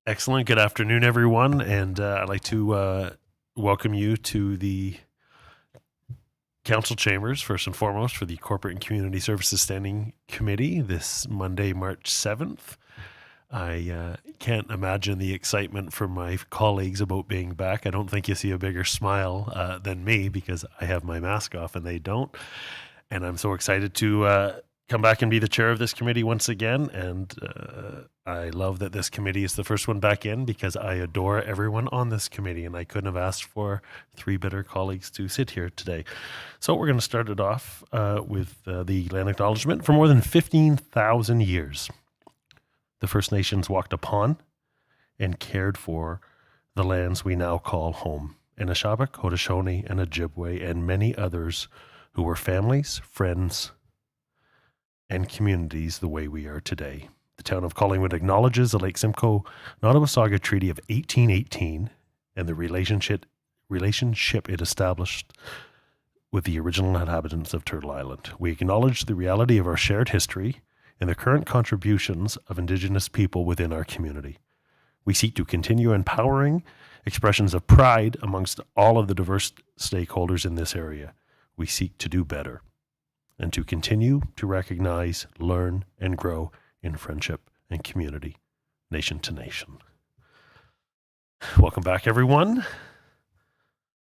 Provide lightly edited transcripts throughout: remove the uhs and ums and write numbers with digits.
Excellent. Good afternoon, everyone. And I'd like to welcome you to the Council Chambers, first and foremost, for the Corporate and Community Services Standing Committee this Monday, March 7th. I can't imagine the excitement from my colleagues about being back. I don't think you see a bigger smile than me because I have my mask off and they don't. And I'm so excited to come back and be the chair of this committee once again. And I love that this committee is the first one back in because I adore everyone on this committee and I couldn't have asked for three better colleagues to sit here today. So we're going to start it off with the land acknowledgement. For more than 15,000 years, the First Nations walked upon and cared for the lands we now call home. Anishinaabek, Haudenosaunee, and Ojibwe, and many others who were families, friends, and communities the way we are today. The town of Collingwood acknowledges the Lake Simcoe Nottawasaga Treaty of 1818 and the relationship it established with the original inhabitants of Turtle Island. We acknowledge the reality of our shared history and the current contributions of Indigenous people within our community. We seek to continue empowering expressions of pride amongst all of the diverse stakeholders in this area. We seek to do better and to continue to recognize, learn, and grow in friendship and community, nation to nation. Welcome back, everyone.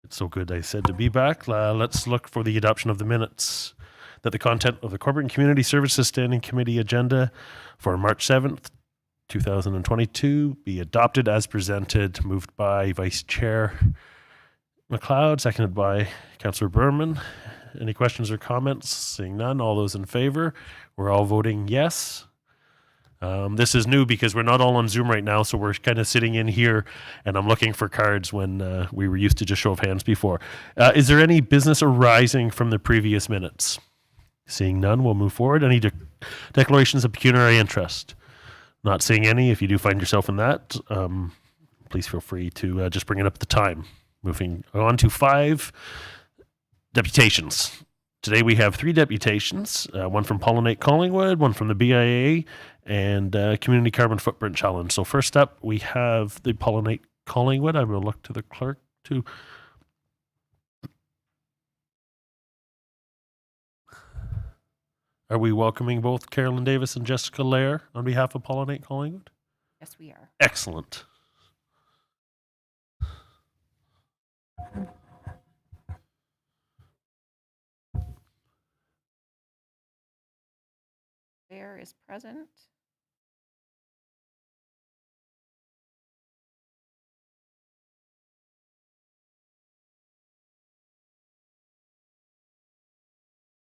It's so good, I said, to be back. Let's look for the adoption of the minutes. That the content of the Corporate and Community Services Standing Committee agenda for March 7th, 2022 be adopted as presented, moved by Vice Chair McLeod, seconded by Councillor Berman. Any questions or comments? Seeing none, all those in favor? We're all voting yes. This is new because we're not all on Zoom right now, so we're kind of sitting in here, and I'm looking for cards when we were used to just show of hands before. Is there any business arising from the previous minutes? Seeing none, we'll move forward. Any declarations of pecuniary interest? Not seeing any. If you do find yourself in that, please feel free to just bring it up at the time. Moving on to 5 deputations. Today we have 3 deputations, one from Pollinate Collingwood, one from the BIA, and Community Carbon Footprint Challenge. So first up, we have the Pollinate Collingwood. I will look to the clerk to... Are we welcoming both Carolyn Davis and Jessica Lehr on behalf of Pollinate Collingwood? Yes, we are. Excellent. Lehr is present.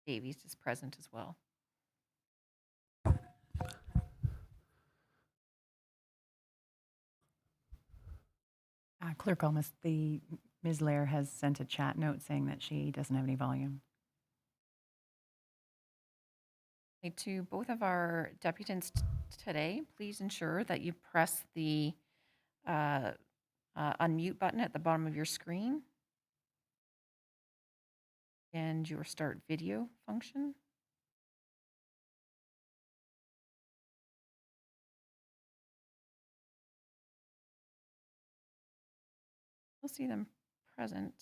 Davies is present as well. Clerk Almost, Ms. Lehr has sent a chat note saying that she doesn't have any volume. Okay, to both of our deputants today, please ensure that you press the unmute button at the bottom of your screen and your start video function. We'll see them present.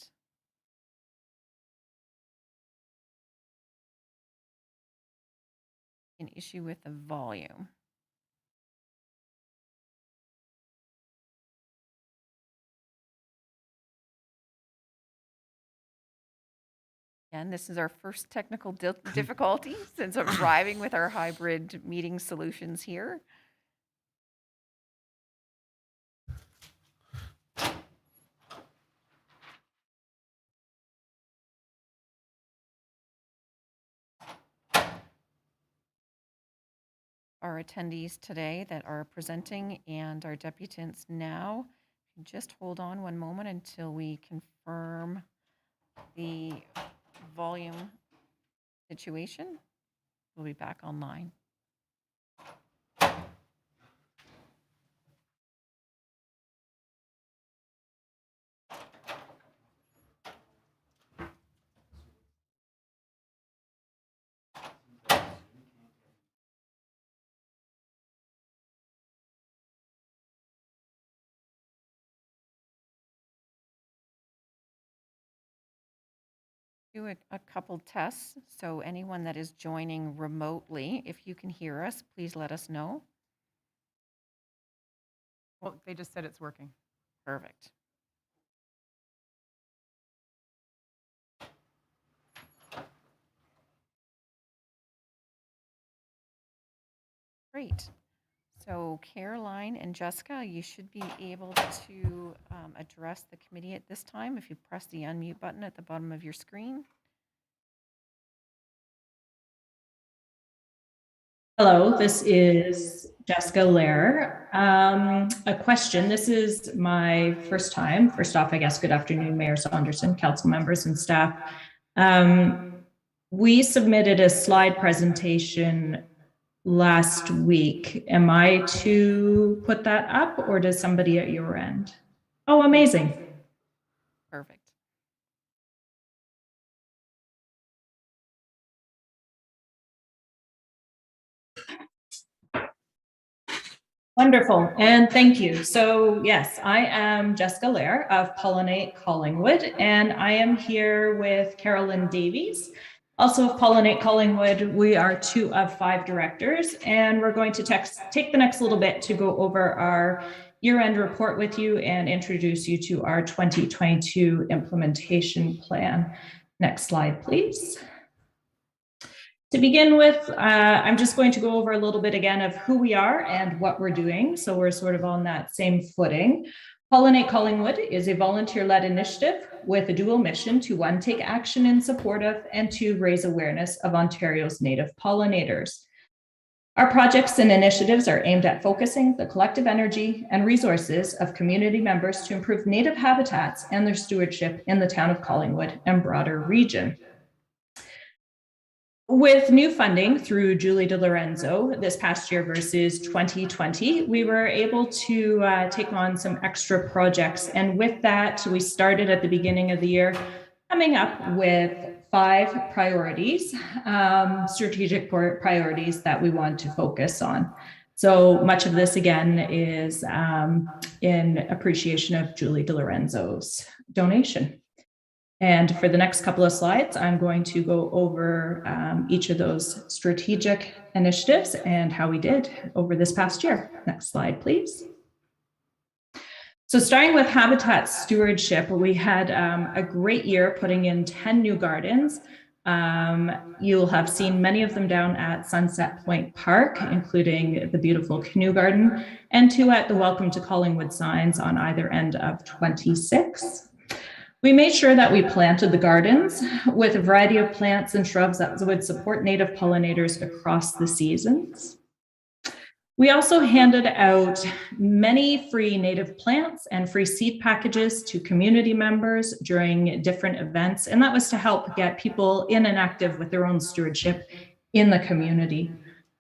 An issue with the volume. And this is our first technical difficulty since arriving with our hybrid meeting solutions here. Our attendees today that are presenting and our deputants now. Just hold on one moment until we confirm the volume situation. We'll be back online. do a couple tests. So anyone that is joining remotely, if you can hear us, please let us know. Well, they just said it's working. Perfect. Great. So Caroline and Jessica, you should be able to address the committee at this time if you press the unmute button at the bottom of your screen. Hello, this is Jessica Lehr. A question. This is my first time. First off, I guess, good afternoon, Mayor Saunderson, council members and staff. We submitted a slide presentation last week. Am I to put that up or does somebody at your end? Oh, amazing. Perfect. Wonderful, and thank you. So yes, I am Jessica Lehr of Pollinate Collingwood, and I am here with Carolyn Davies, also of Pollinate Collingwood. We are 2 of 5 directors, and we're going to take the next little bit to go over our year-end report with you and introduce you to our 2022 implementation plan. Next slide, please. To begin with, I'm just going to go over a little bit again of who we are and what we're doing. So we're sort of on that same footing. Pollinate Collingwood is a volunteer-led initiative with a dual mission to 1, take action in support of, and 2, raise awareness of Ontario's native pollinators. Our projects and initiatives are aimed at focusing the collective energy and resources of community members to improve native habitats and their stewardship in the town of Collingwood and broader region. With new funding through Julie DiLorenzo this past year versus 2020, we were able to take on some extra projects. And with that, we started at the beginning of the year coming up with 5 priorities, strategic priorities that we want to focus on. So much of this, again, is in appreciation of Julie DiLorenzo's donation. And for the next couple of slides, I'm going to go over each of those strategic initiatives and how we did over this past year. Next slide, please. So starting with habitat stewardship, we had a great year putting in 10 new gardens. You'll have seen many of them down at Sunset Point Park, including the beautiful canoe garden, and 2 at the Welcome to Collingwood signs on either end of 26. We made sure that we planted the gardens with a variety of plants and shrubs that would support native pollinators across the seasons. We also handed out many free native plants and free seed packages to community members during different events, and that was to help get people in and active with their own stewardship in the community.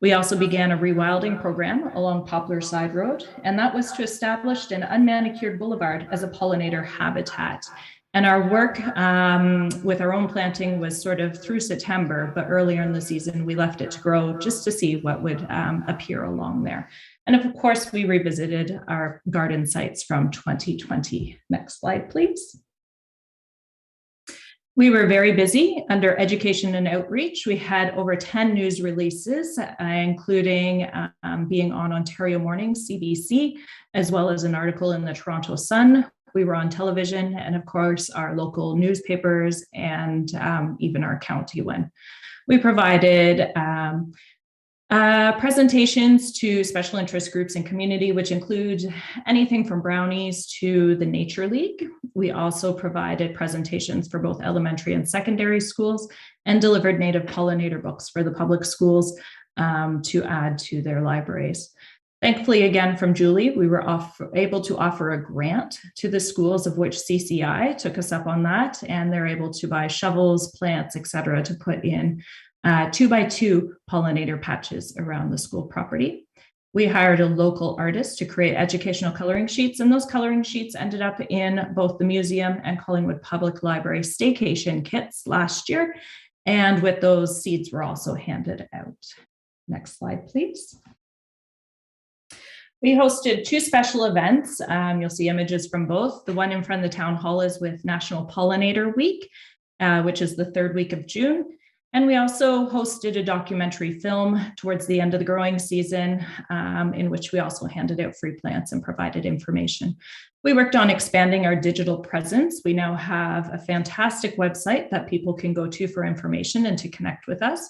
We also began a rewilding program along Poplar Side Road, and that was to establish an unmanicured boulevard as a pollinator habitat. And our work with our own planting was sort of through September, but earlier in the season, we left it to grow just to see what would appear along there. And of course, we revisited our garden sites from 2020. Next slide, please. We were very busy under education and outreach. We had over 10 news releases, including being on Ontario Morning, CBC, as well as an article in the Toronto Sun. We were on television and, of course, our local newspapers and even our county one. We provided presentations to special interest groups and community, which include anything from brownies to the Nature League. We also provided presentations for both elementary and secondary schools and delivered native pollinator books for the public schools to add to their libraries. Thankfully, again, from Julie, we were able to offer a grant to the schools, of which CCI took us up on that, and they're able to buy shovels, plants, etc., to put in 2x2 pollinator patches around the school property. We hired a local artist to create educational coloring sheets, and those coloring sheets ended up in both the museum and Collingwood Public Library staycation kits last year, and with those seeds were also handed out. Next slide, please. We hosted 2 special events. You'll see images from both. The one in front of the town hall is with National Pollinator Week. which is the third week of June. And we also hosted a documentary film towards the end of the growing season, in which we also handed out free plants and provided information. We worked on expanding our digital presence. We now have a fantastic website that people can go to for information and to connect with us.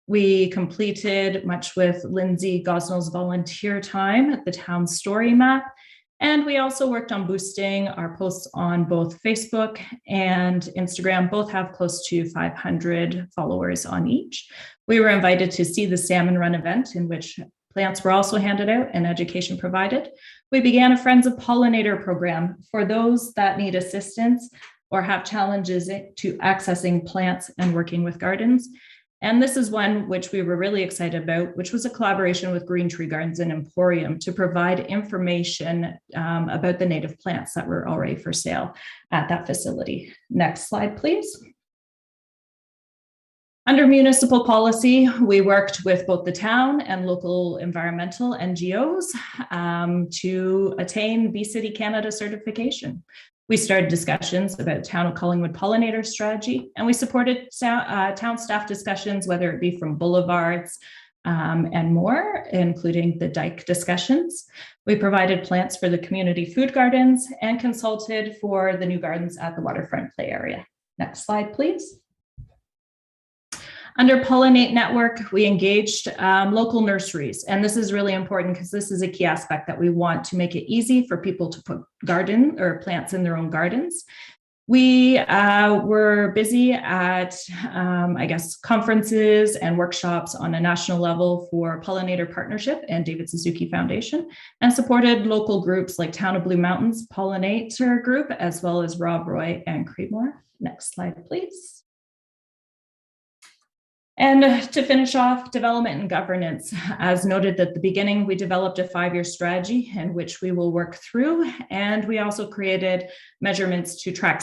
We completed, much with Lindsay Gosnell's volunteer time, the town story map. And we also worked on boosting our posts on both Facebook and Instagram. Both have close to 500 followers on each. We were invited to see the Salmon Run event, in which plants were also handed out and education provided. We began a Friends of Pollinator program for those that need assistance or have challenges to accessing plants and working with gardens. And this is one which we were really excited about, which was a collaboration with Green Tree Gardens and Emporium to provide information about the native plants that were already for sale at that facility. Next slide, please. Under municipal policy, we worked with both the town and local environmental NGOs to attain Bee City Canada certification. We started discussions about Town of Collingwood pollinator strategy, and we supported town staff discussions, whether it be from boulevards and more, including the dike discussions. We provided plants for the community food gardens and consulted for the new gardens at the waterfront play area. Next slide, please. Under Pollinate Network, we engaged local nurseries, and this is really important because this is a key aspect that we want to make it easy for people to put garden or plants in their own gardens. We were busy at, conferences and workshops on a national level for Pollinator Partnership and David Suzuki Foundation, and supported local groups like Town of Blue Mountains Pollinator Group, as well as Rob Roy and Creedmoor. Next slide, please. And to finish off, development and governance. As noted at the beginning, we developed a 5-year strategy in which we will work through, and we also created measurements to track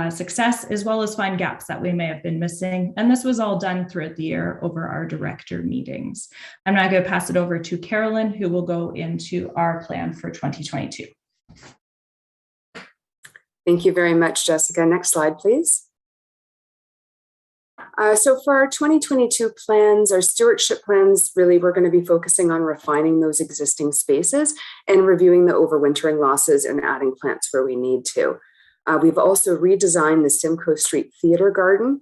success, as well as find gaps that we may have been missing. And this was all done throughout the year over our director meetings. I'm now going to pass it over to Carolyn, who will go into our plan for 2022. Thank you very much, Jessica. Next slide, please. So for our 2022 plans, our stewardship plans, really, we're going to be focusing on refining those existing spaces and reviewing the overwintering losses and adding plants where we need to. We've also redesigned the Simcoe Street Theatre Garden,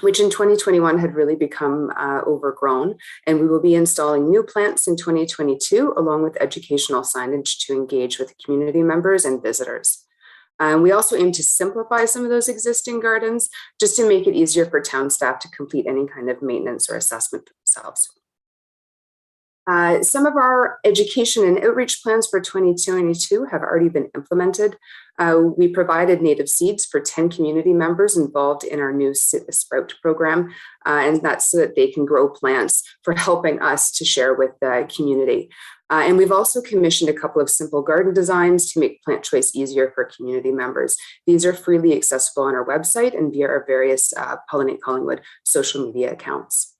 which in 2021 had really become overgrown, and we will be installing new plants in 2022, along with educational signage to engage with community members and visitors. We also aim to simplify some of those existing gardens just to make it easier for town staff to complete any kind of maintenance or assessment themselves. Some of our education and outreach plans for 2022 have already been implemented. We provided native seeds for 10 community members involved in our new Sprout program, and that's so that they can grow plants for helping us to share with the community. And we've also commissioned a couple of simple garden designs to make plant choice easier for community members. These are freely accessible on our website and via our various Pollinate Collingwood social media accounts.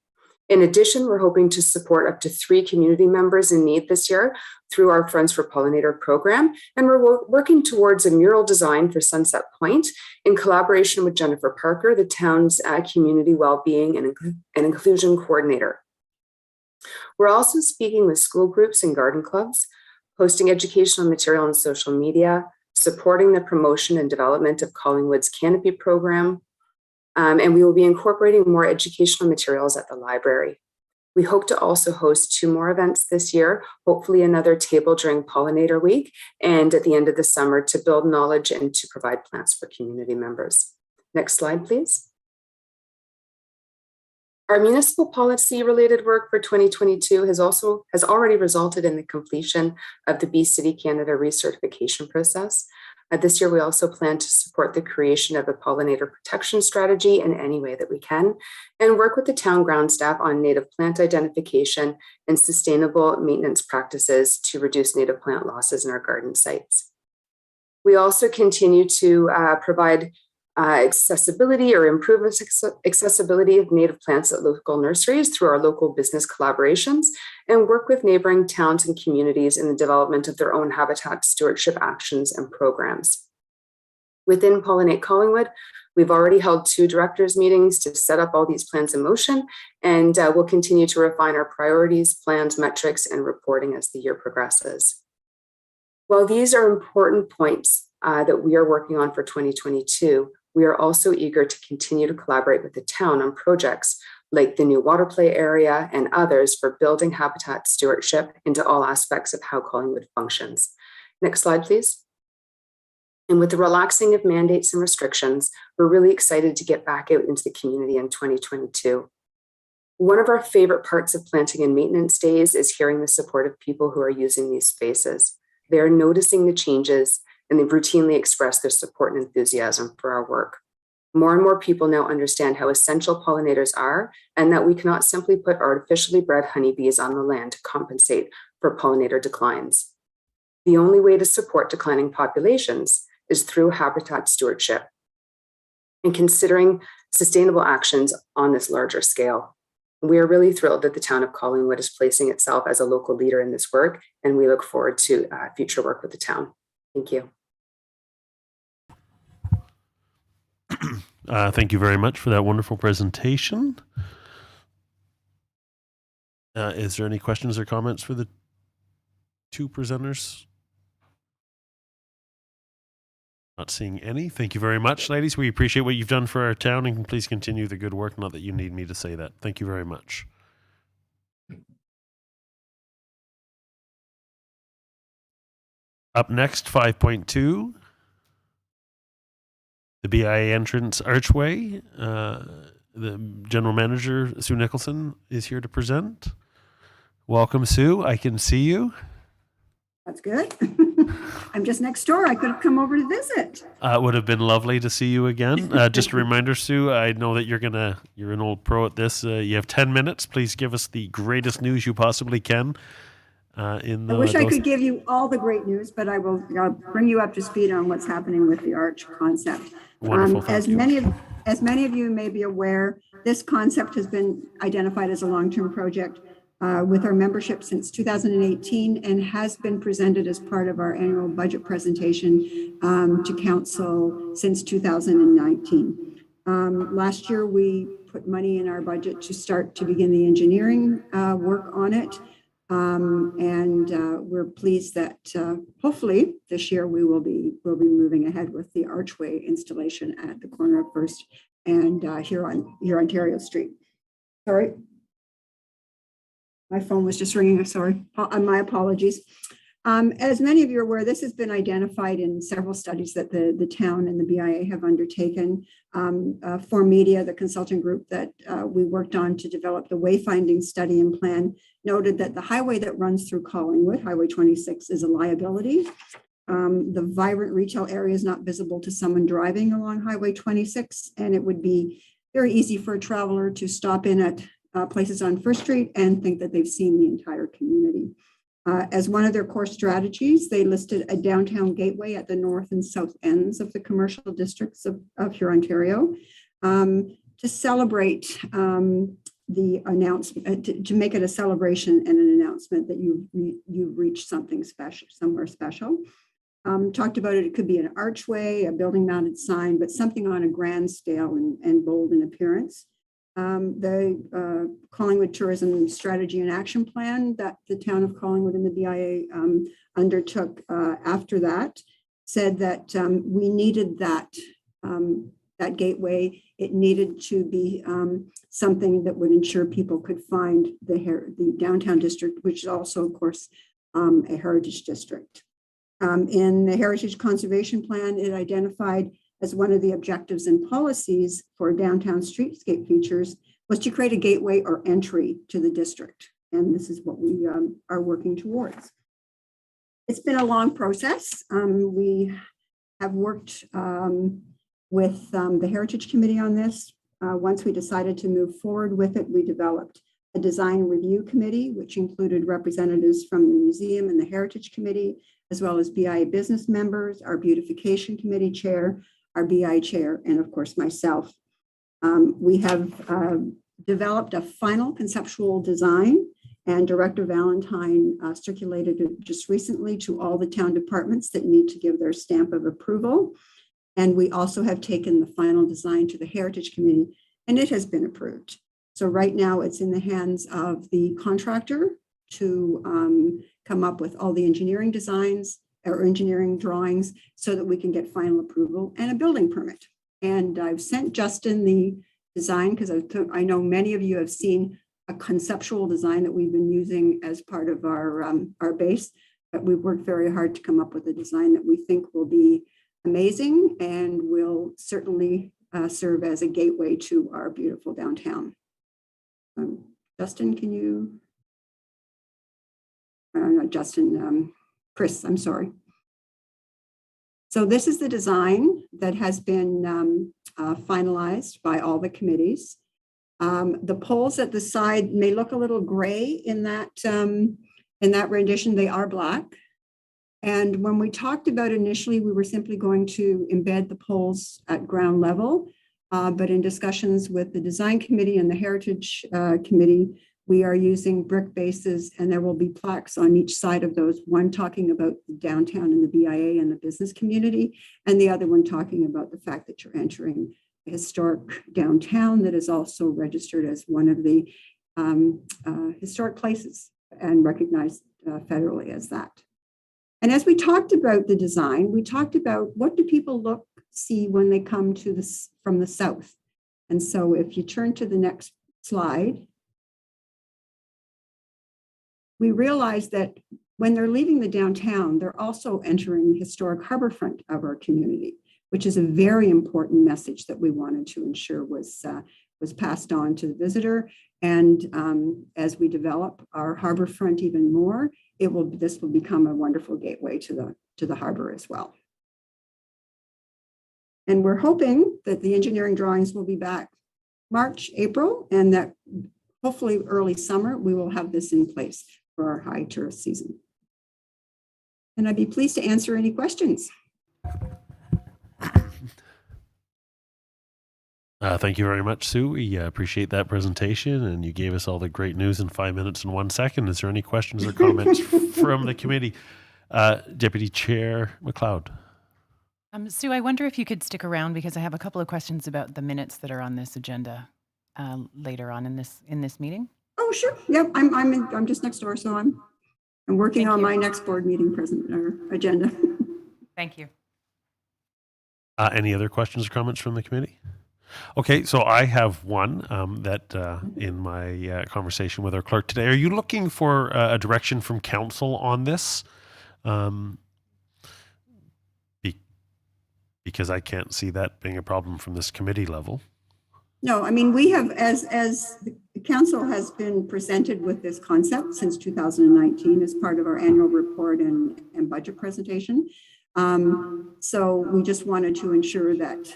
In addition, we're hoping to support up to 3 community members in need this year through our Friends for Pollinator program. And we're working towards a mural design for Sunset Point in collaboration with Jennifer Parker, the town's community wellbeing and inclusion coordinator. We're also speaking with school groups and garden clubs, posting educational material on social media, supporting the promotion and development of Collingwood's Canopy program, and we will be incorporating more educational materials at the library. We hope to also host 2 more events this year, hopefully another table during Pollinator Week, and at the end of the summer to build knowledge and to provide plants for community members. Next slide, please. Our municipal policy related work for 2022 has already resulted in the completion of the Bee City Canada recertification process. This year, we also plan to support the creation of a pollinator protection strategy in any way that we can, and work with the town ground staff on native plant identification and sustainable maintenance practices to reduce native plant losses in our garden sites. We also continue to provide accessibility or improve accessibility of native plants at local nurseries through our local business collaborations, and work with neighboring towns and communities in the development of their own habitat stewardship actions and programs. Within Pollinate Collingwood, we've already held 2 directors' meetings to set up all these plans in motion, and we'll continue to refine our priorities, plans, metrics, and reporting as the year progresses. While these are important points that we are working on for 2022, we are also eager to continue to collaborate with the town on projects like the new water play area and others for building habitat stewardship into all aspects of how Collingwood functions. Next slide, please. And with the relaxing of mandates and restrictions, we're really excited to get back out into the community in 2022. One of our favorite parts of planting and maintenance days is hearing the support of people who are using these spaces. They are noticing the changes, and they routinely express their support and enthusiasm for our work. More and more people now understand how essential pollinators are, and that we cannot simply put artificially bred honeybees on the land to compensate for pollinator declines. The only way to support declining populations is through habitat stewardship and considering sustainable actions on this larger scale. We are really thrilled that the town of Collingwood is placing itself as a local leader in this work, and we look forward to future work with the town. Thank you. Thank you very much for that wonderful presentation. Is there any questions or comments for the 2 presenters? Not seeing any. Thank you very much, ladies. We appreciate what you've done for our town, and please continue the good work. Not that you need me to say that. Thank you very much. Up next, 5.2. The BIA entrance archway. The general manager, Sue Nicholson, is here to present. Welcome, Sue. I can see you. That's good. I'm just next door. I could have come over to visit. It would have been lovely to see you again. Just a reminder, Sue, I know that you're an old pro at this. You have 10 minutes. Please give us the greatest news you possibly can. I wish I could give you all the great news, but I'll bring you up to speed on what's happening with the arch concept. Wonderful. As many of you may be aware, this concept has been identified as a long-term project with our membership since 2018 and has been presented as part of our annual budget presentation to council since 2019. Last year, we put money in our budget to begin the engineering work on it. We're pleased that hopefully this year we'll be moving ahead with the archway installation at the corner of First and here on Ontario Street. Sorry. My phone was just ringing. Sorry. My apologies. As many of you are aware, this has been identified in several studies that the town and the BIA have undertaken. For Media, the consulting group that we worked on to develop the wayfinding study and plan, noted that the highway that runs through Collingwood, Highway 26, is a liability. The vibrant retail area is not visible to someone driving along Highway 26, and it would be very easy for a traveler to stop in at places on First Street and think that they've seen the entire community. As one of their core strategies, they listed a downtown gateway at the north and south ends of the commercial districts of Hurontario to celebrate the announcement, to make it a celebration and an announcement that you've reached something special, somewhere special. Talked about it could be an archway, a building mounted sign, but something on a grand scale and bold in appearance. The Collingwood Tourism Strategy and Action Plan that the town of Collingwood and the BIA undertook after that said that we needed that gateway. It needed to be something that would ensure people could find the downtown district, which is also, of course, a heritage district. In the Heritage Conservation Plan, it identified as one of the objectives and policies for downtown streetscape features was to create a gateway or entry to the district. And this is what we are working towards. It's been a long process. We have worked with the Heritage Committee on this. Once we decided to move forward with it, we developed a design review committee, which included representatives from the museum and the Heritage Committee, as well as BI business members, our beautification committee chair, our BI chair, and of course myself. We have developed a final conceptual design, and Director Valentine circulated it just recently to all the town departments that need to give their stamp of approval. And we also have taken the final design to the Heritage Committee, and it has been approved. So right now it's in the hands of the contractor to come up with all the engineering designs or engineering drawings so that we can get final approval and a building permit. And I've sent Justin the design because I know many of you have seen a conceptual design that we've been using as part of our base, but we've worked very hard to come up with a design that we think will be amazing and will certainly serve as a gateway to our beautiful downtown. Justin, can you? Not Justin, Chris, I'm sorry. So this is the design that has been finalized by all the committees. The poles at the side may look a little gray in that rendition. They are black. And when we talked about initially, we were simply going to embed the poles at ground level. But in discussions with the design committee and the heritage committee, we are using brick bases, and there will be plaques on each side of those, one talking about the downtown and the BIA and the business community, and the other one talking about the fact that you're entering a historic downtown that is also registered as one of the historic places and recognized federally as that. And as we talked about the design, we talked about what do people see when they come to this from the south. And so if you turn to the next slide, we realize that when they're leaving the downtown, they're also entering the historic harborfront of our community, which is a very important message that we wanted to ensure was passed on to the visitor. And as we develop our harborfront even more, this will become a wonderful gateway to the harbor as well. And we're hoping that the engineering drawings will be back March, April, and that hopefully early summer, we will have this in place for our high tourist season. And I'd be pleased to answer any questions. Thank you very much, Sue. We appreciate that presentation, and you gave us all the great news in 5 minutes and 1 second. Is there any questions or comments from the committee? Deputy Chair McLeod. Sue, I wonder if you could stick around because I have a couple of questions about the minutes that are on this agenda later on in this meeting. Oh, sure. Yep, I'm just next door, so I'm working on my next board meeting agenda. Thank you. Any other questions or comments from the committee? Okay, so I have one that in my conversation with our clerk today. Are you looking for a direction from council on this? Because I can't see that being a problem from this committee level. No, I mean, we have, as the council has been presented with this concept since 2019 as part of our annual report and budget presentation. So we just wanted to ensure that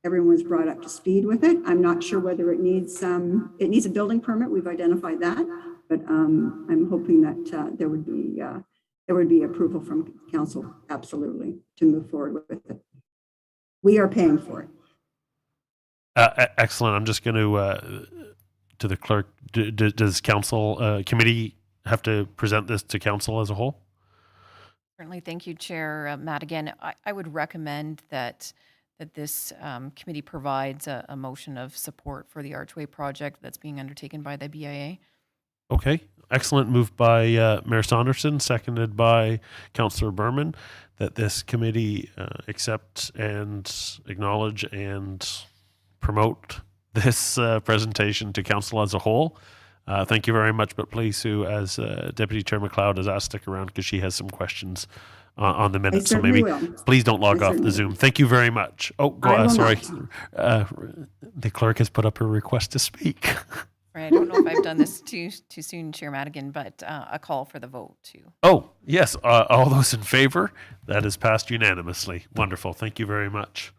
everyone was brought up to speed with it. I'm not sure whether it needs a building permit. We've identified that, but I'm hoping that there would be approval from council, absolutely, to move forward with it. We are paying for it. Excellent. I'm just going to the clerk. Does council committee have to present this to council as a whole? Certainly. Thank you, Chair Madigan. I would recommend that this committee provides a motion of support for the Archway project that's being undertaken by the BIA. Okay, excellent. Moved by Mayor Saunderson, seconded by Councillor Berman, that this committee accept and acknowledge and promote this presentation to council as a whole. Thank you very much, but please, Sue, as Deputy Chair McLeod has asked, stick around because she has some questions on the minutes. So maybe please don't log off the Zoom. Thank you very much. Oh, sorry. The clerk has put up her request to speak. Right, I don't know if I've done this too soon, Chair Madigan, but a call for the vote too. Oh, yes. All those in favor? That is passed unanimously. Wonderful. Thank you very much.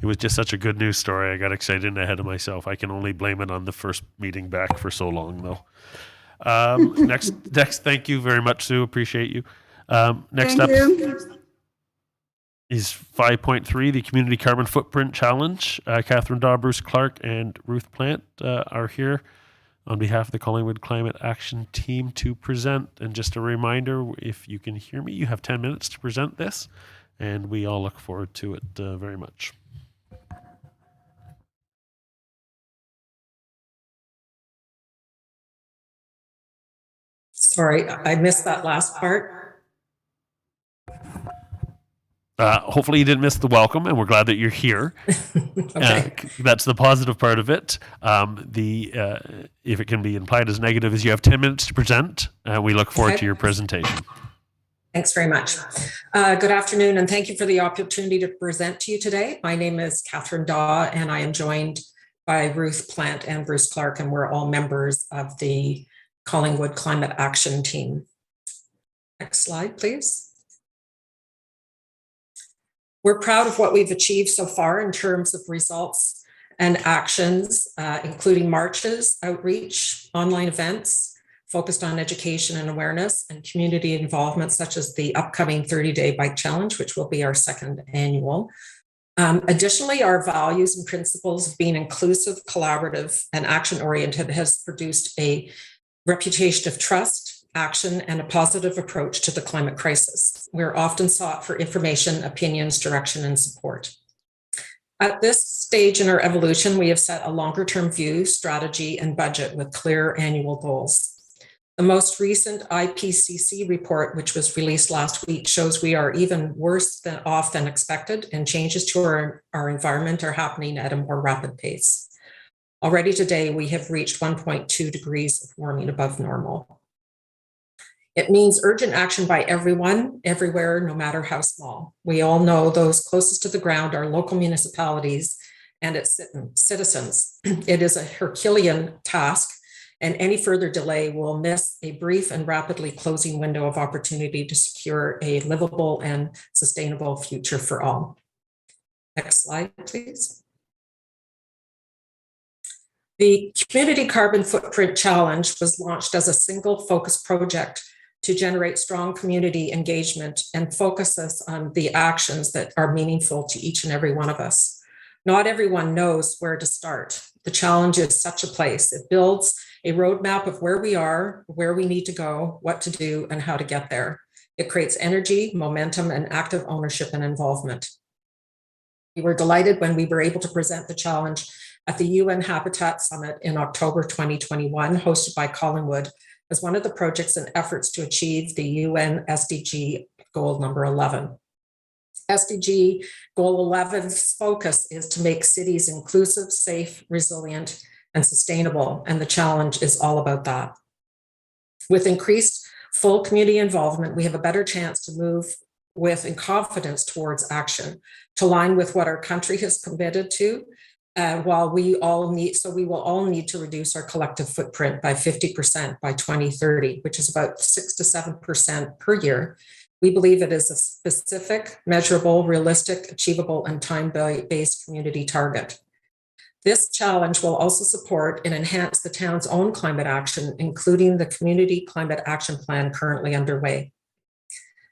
It was just such a good news story. I got excited and ahead of myself. I can only blame it on the first meeting back for so long, though. Next, thank you very much, Sue. Appreciate you. Next up is 5.3, the Community Carbon Footprint Challenge. Catherine Daw, Bruce Clark, and Ruth Plant are here on behalf of the Collingwood Climate Action Team to present. And just a reminder, if you can hear me, you have 10 minutes to present this. and we all look forward to it very much. Sorry, I missed that last part. Hopefully you didn't miss the welcome, and we're glad that you're here. Okay. That's the positive part of it. If it can be implied as negative, is you have 10 minutes to present. We look forward Okay. to your presentation. Thanks very much. Good afternoon, and thank you for the opportunity to present to you today. My name is Catherine Daw, and I am joined by Ruth Plant and Bruce Clark, and we're all members of the Collingwood Climate Action Team. Next slide, please. We're proud of what we've achieved so far in terms of results and actions, including marches, outreach, online events focused on education and awareness, and community involvement, such as the upcoming 30-day bike challenge, which will be our second annual. Additionally, our values and principles of being inclusive, collaborative, and action-oriented has produced a reputation of trust, action, and a positive approach to the climate crisis. We're often sought for information, opinions, direction, and support. At this stage in our evolution, we have set a longer-term view, strategy, and budget with clear annual goals. The most recent IPCC report, which was released last week, shows we are even worse off than expected, and changes to our environment are happening at a more rapid pace. Already today, we have reached 1.2 degrees of warming above normal. It means urgent action by everyone, everywhere, no matter how small. We all know those closest to the ground are local municipalities and its citizens. It is a Herculean task, and any further delay will miss a brief and rapidly closing window of opportunity to secure a livable and sustainable future for all. Next slide, please. The Community Carbon Footprint Challenge was launched as a single focus project to generate strong community engagement and focus us on the actions that are meaningful to each and every one of us. Not everyone knows where to start. The challenge is such a place. It builds a roadmap of where we are, where we need to go, what to do, and how to get there. It creates energy, momentum, and active ownership and involvement. We were delighted when we were able to present the challenge at the UN Habitat Summit in October 2021, hosted by Collingwood, as one of the projects and efforts to achieve the UN Sdg Goal number 11. Sdg Goal 11's focus is to make cities inclusive, safe, resilient, and sustainable, and the challenge is all about that. With increased full community involvement, we have a better chance to move with in confidence towards action, to align with what our country has committed to, while we will all need to reduce our collective footprint by 50% by 2030, which is about 6 to 7% per year. We believe it is a specific, measurable, realistic, achievable, and time-based community target. This challenge will also support and enhance the town's own climate action, including the Community Climate Action Plan currently underway.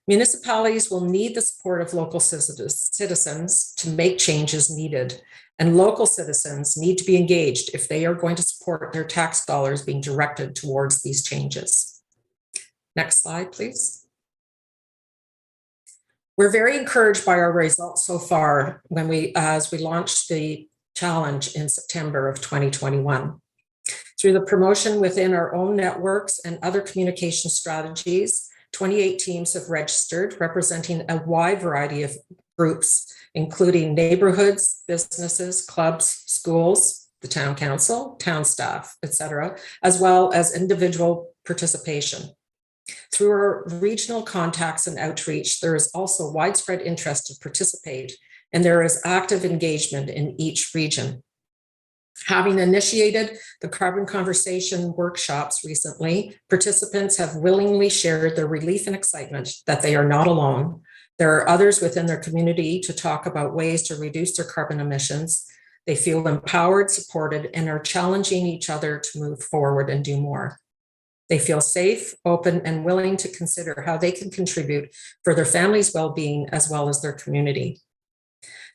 Municipalities will need the support of local citizens to make changes needed, and local citizens need to be engaged if they are going to support their tax dollars being directed towards these changes. Next slide, please. We're very encouraged by our results so far as we launched the challenge in September of 2021. Through the promotion within our own networks and other communication strategies, 28 teams have registered, representing a wide variety of groups, including neighborhoods, businesses, clubs, schools, the town council, town staff, etc., as well as individual participation. Through our regional contacts and outreach, there is also widespread interest to participate, and there is active engagement in each region. Having initiated the Carbon Conversation workshops recently, participants have willingly shared their relief and excitement that they are not alone. There are others within their community to talk about ways to reduce their carbon emissions. They feel empowered, supported, and are challenging each other to move forward and do more. They feel safe, open, and willing to consider how they can contribute for their family's well-being as well as their community.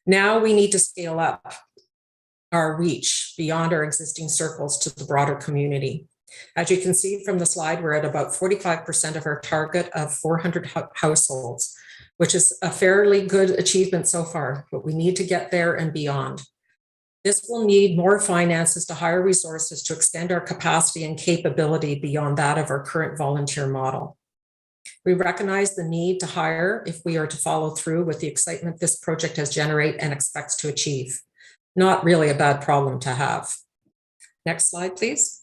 Now we need to scale up our reach beyond our existing circles to the broader community. As you can see from the slide, we're at about 45% of our target of 400 households, which is a fairly good achievement so far, but we need to get there and beyond. This will need more finances to hire resources to extend our capacity and capability beyond that of our current volunteer model. We recognize the need to hire if we are to follow through with the excitement this project has generated and expects to achieve. Not really a bad problem to have. Next slide, please.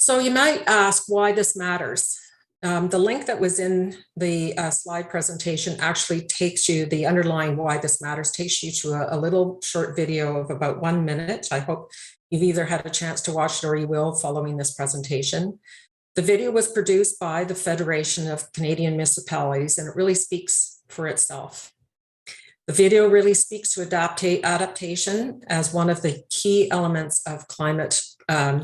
So you might ask why this matters. The link that was in the slide presentation actually takes you, the underlying why this matters, takes you to a little short video of about 1 minute. I hope you've either had a chance to watch it or you will following this presentation. The video was produced by the Federation of Canadian Municipalities, and it really speaks for itself. The video really speaks to adaptation as one of the key elements of climate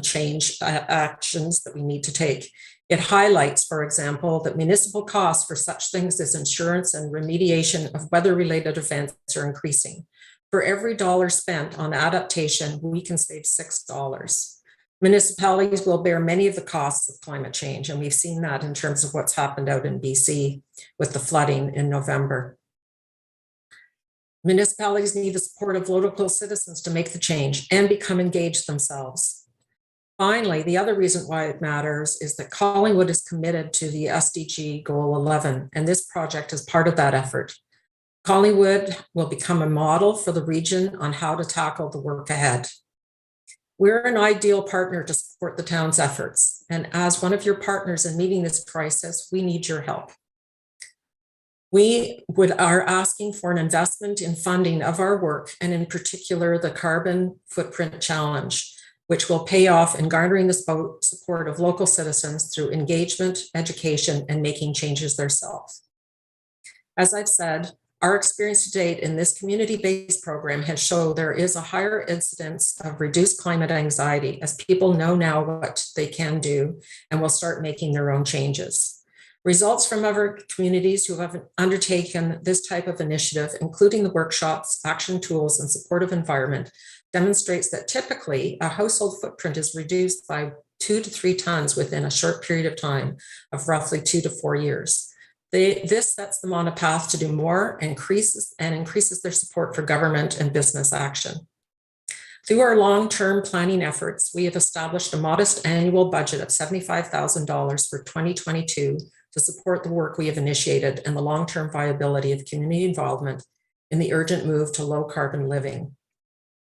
change actions that we need to take. It highlights, for example, that municipal costs for such things as insurance and remediation of weather-related events are increasing. For every dollar spent on adaptation, we can save $6. Municipalities will bear many of the costs of climate change, and we've seen that in terms of what's happened out in BC with the flooding in November. Municipalities need the support of local citizens to make the change and become engaged themselves. Finally, the other reason why it matters is that Collingwood is committed to the Sdg Goal 11, and this project is part of that effort. Collingwood will become a model for the region on how to tackle the work ahead. We're an ideal partner to support the town's efforts, and as one of your partners in meeting this crisis, we need your help. We are asking for an investment in funding of our work, and in particular, the Carbon Footprint Challenge, which will pay off in garnering the support of local citizens through engagement, education, and making changes themselves. As I've said, our experience to date in this community-based program has shown there is a higher incidence of reduced climate anxiety as people know now what they can do and will start making their own changes. Results from other communities who have undertaken this type of initiative, including the workshops, action tools, and supportive environment, demonstrates that typically a household footprint is reduced by 2 to 3 tons within a short period of time of roughly 2 to 4 years. This sets them on a path to do more and increases their support for government and business action. Through our long-term planning efforts, we have established a modest annual budget of $75,000 for 2022 to support the work we have initiated and the long-term viability of community involvement in the urgent move to low-carbon living.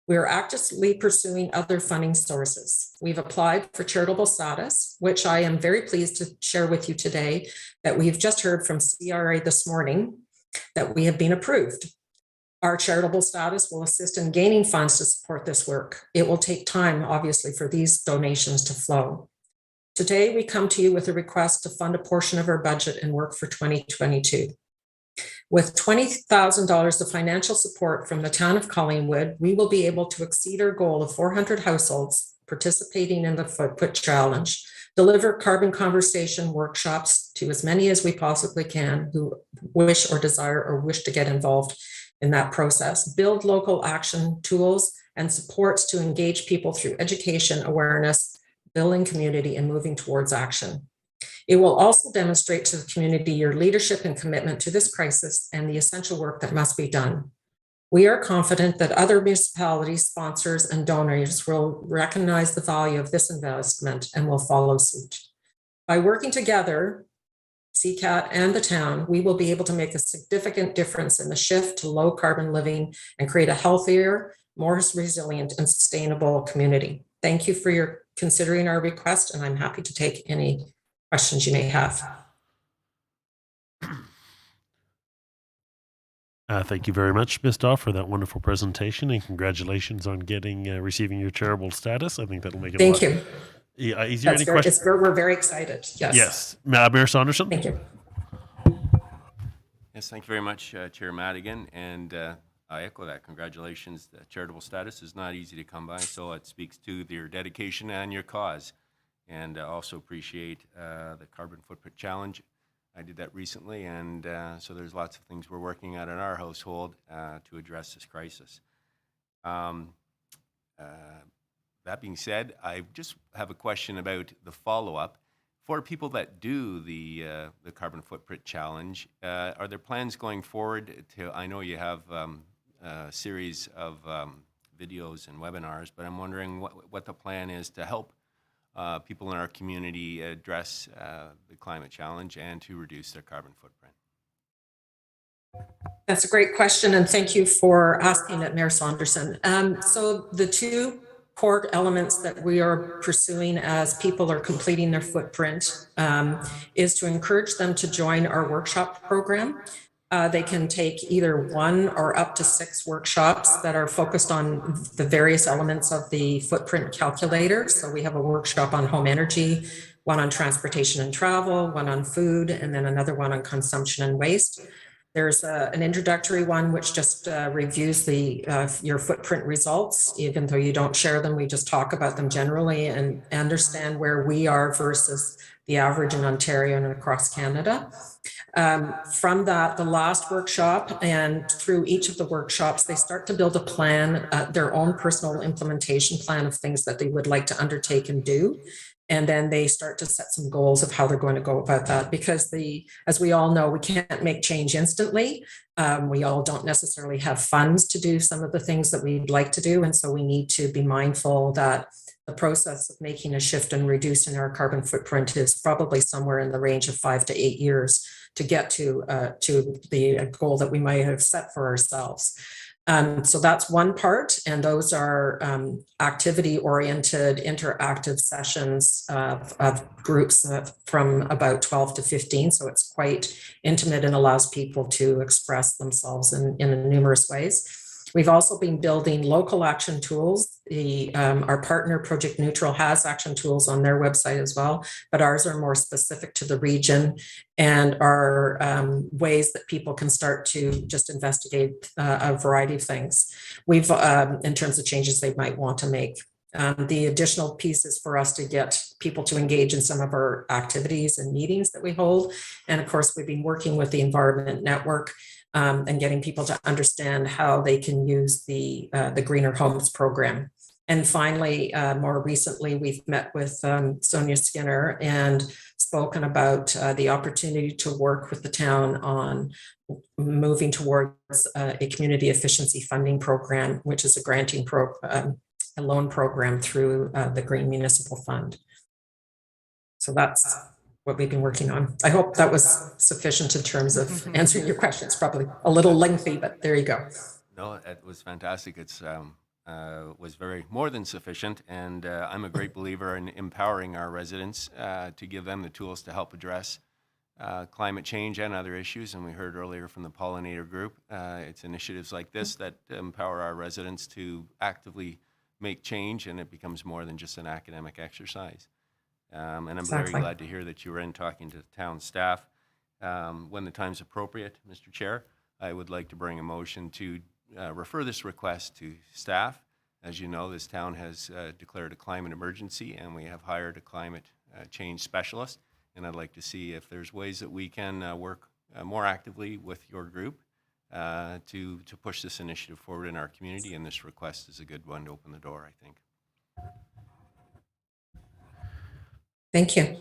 We are actively pursuing other funding sources. We've applied for charitable status, which I am very pleased to share with you today that we've just heard from CRA this morning that we have been approved. Our charitable status will assist in gaining funds to support this work. It will take time, obviously, for these donations to flow. Today, we come to you with a request to fund a portion of our budget and work for 2022. With $20,000 of financial support from the town of Collingwood, we will be able to exceed our goal of 400 households participating in the Footprint Challenge, deliver carbon conversation workshops to as many as we possibly can who wish or desire or wish to get involved in that process, build local action tools and supports to engage people through education, awareness, building community, and moving towards action. It will also demonstrate to the community your leadership and commitment to this crisis and the essential work that must be done. We are confident that other municipalities, sponsors, and donors will recognize the value of this investment and will follow suit. By working together, CCAT and the town, we will be able to make a significant difference in the shift to low carbon living and create a healthier, more resilient, and sustainable community. Thank you for your considering our request, and I'm happy to take any questions you may have. Thank you very much, Ms. Daw, for that wonderful presentation, and congratulations on getting receiving your charitable status. I think that'll make it Thank you. Is there any questions? We're very excited. Yes. Yes. Mayor Saunderson? Thank you. Yes, thank you very much, Chair Madigan, and I echo that. Congratulations. The charitable status is not easy to come by, so it speaks to your dedication and your cause. And I also appreciate the Carbon Footprint Challenge. I did that recently, and so there's lots of things we're working on in our household to address this crisis. That being said, I just have a question about the follow-up. For people that do the carbon footprint challenge, are there plans going forward to, I know you have a series of videos and webinars, but I'm wondering what the plan is to help people in our community address the climate challenge and to reduce their carbon footprint. That's a great question, and thank you for asking it, Mayor Saunderson. So the two core elements that we are pursuing as people are completing their footprint is to encourage them to join our workshop program. They can take either one or up to 6 workshops that are focused on the various elements of the footprint calculator. So we have a workshop on home energy, one on transportation and travel, one on food, and then another one on consumption and waste. There's an introductory one which just reviews your footprint results. Even though you don't share them, we just talk about them generally and understand where we are versus the average in Ontario and across Canada. From that, the last workshop and through each of the workshops, they start to build a plan, their own personal implementation plan of things that they would like to undertake and do. And then they start to set some goals of how they're going to go about that. Because as we all know, we can't make change instantly. We all don't necessarily have funds to do some of the things that we'd like to do. And so we need to be mindful that the process of making a shift and reducing our carbon footprint is probably somewhere in the range of 5 to 8 years to get to the goal that we might have set for ourselves. So that's one part, and those are activity-oriented, interactive sessions of groups from about 12 to 15. So it's quite intimate and allows people to express themselves in numerous ways. We've also been building local action tools. Our partner, Project Neutral, has action tools on their website as well, but ours are more specific to the region and are ways that people can start to just investigate a variety of things. We've, in terms of changes they might want to make. The additional piece is for us to get people to engage in some of our activities and meetings that we hold. And of course, we've been working with the Environment Network and getting people to understand how they can use the Greener Homes program. And finally, more recently, we've met with Sonia Skinner and spoken about the opportunity to work with the town on moving towards a community efficiency funding program, which is a granting a loan program through the Green Municipal Fund. So that's what we've been working on. I hope that was sufficient in terms of answering your questions. Probably a little lengthy, but there you go. No, it was fantastic. It's was very more than sufficient, and I'm a great believer in empowering our residents to give them the tools to help address climate change and other issues. And we heard earlier from the Pollinator group, it's initiatives like this that empower our residents to actively make change, and it becomes more than just an academic exercise. And I'm very glad to hear that you were in talking to the town staff. When the time's appropriate, Mr. Chair, I would like to bring a motion to refer this request to staff. As you know, this town has declared a climate emergency, and we have hired a climate change specialist. And I'd like to see if there's ways that we can work more actively with your group to push this initiative forward in our community. And this request is a good one to open the door, I think. Thank you.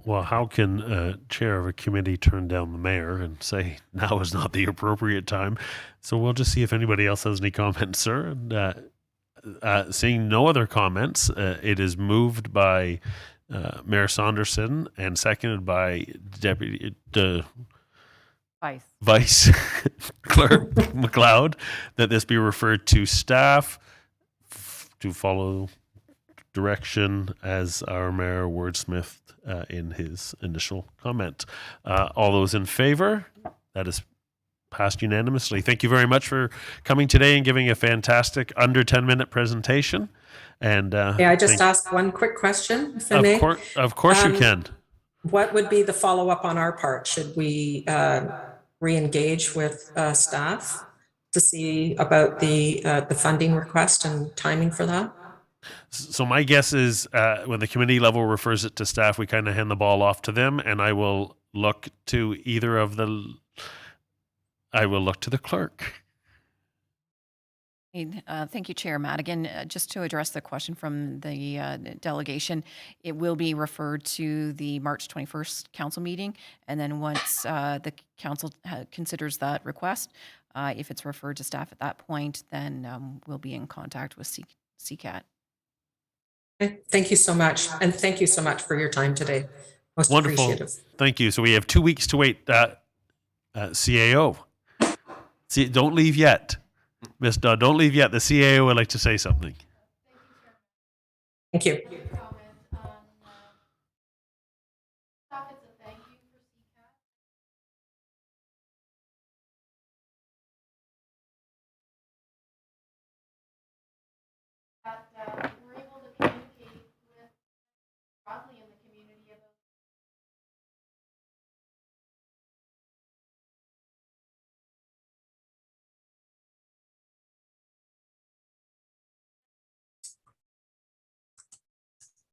Well, how can a chair of a committee turn down the mayor and say now is not the appropriate time? So we'll just see if anybody else has any comments, sir. And, seeing no other comments, it is moved by Mayor Saunderson and seconded by Vice Clerk McLeod that this be referred to staff to follow direction as our mayor wordsmithed in his initial comment. All those in favor? That is passed unanimously. Thank you very much for coming today and giving a fantastic under 10-minute presentation. And may I just ask one quick question, if I may? Of course you can. What would be the follow-up on our part? Should we re-engage with staff to see about the funding request and timing for that? So my guess is when the committee level refers it to staff, we kind of hand the ball off to them, and I will look to the clerk. Thank you, Chair Madigan. Just to address the question from the delegation, it will be referred to the March 21st council meeting. And then once the council considers that request, if it's referred to staff at that point, then we'll be in contact with CCAT. Okay, thank you so much. And thank you so much for your time today. Most Wonderful. appreciative. Thank you. So we have 2 weeks to wait. CAO. See, don't leave yet. Miss Dodd, don't leave yet. The CAO would like to say something. Thank you. We're able to communicate with broadly in the community about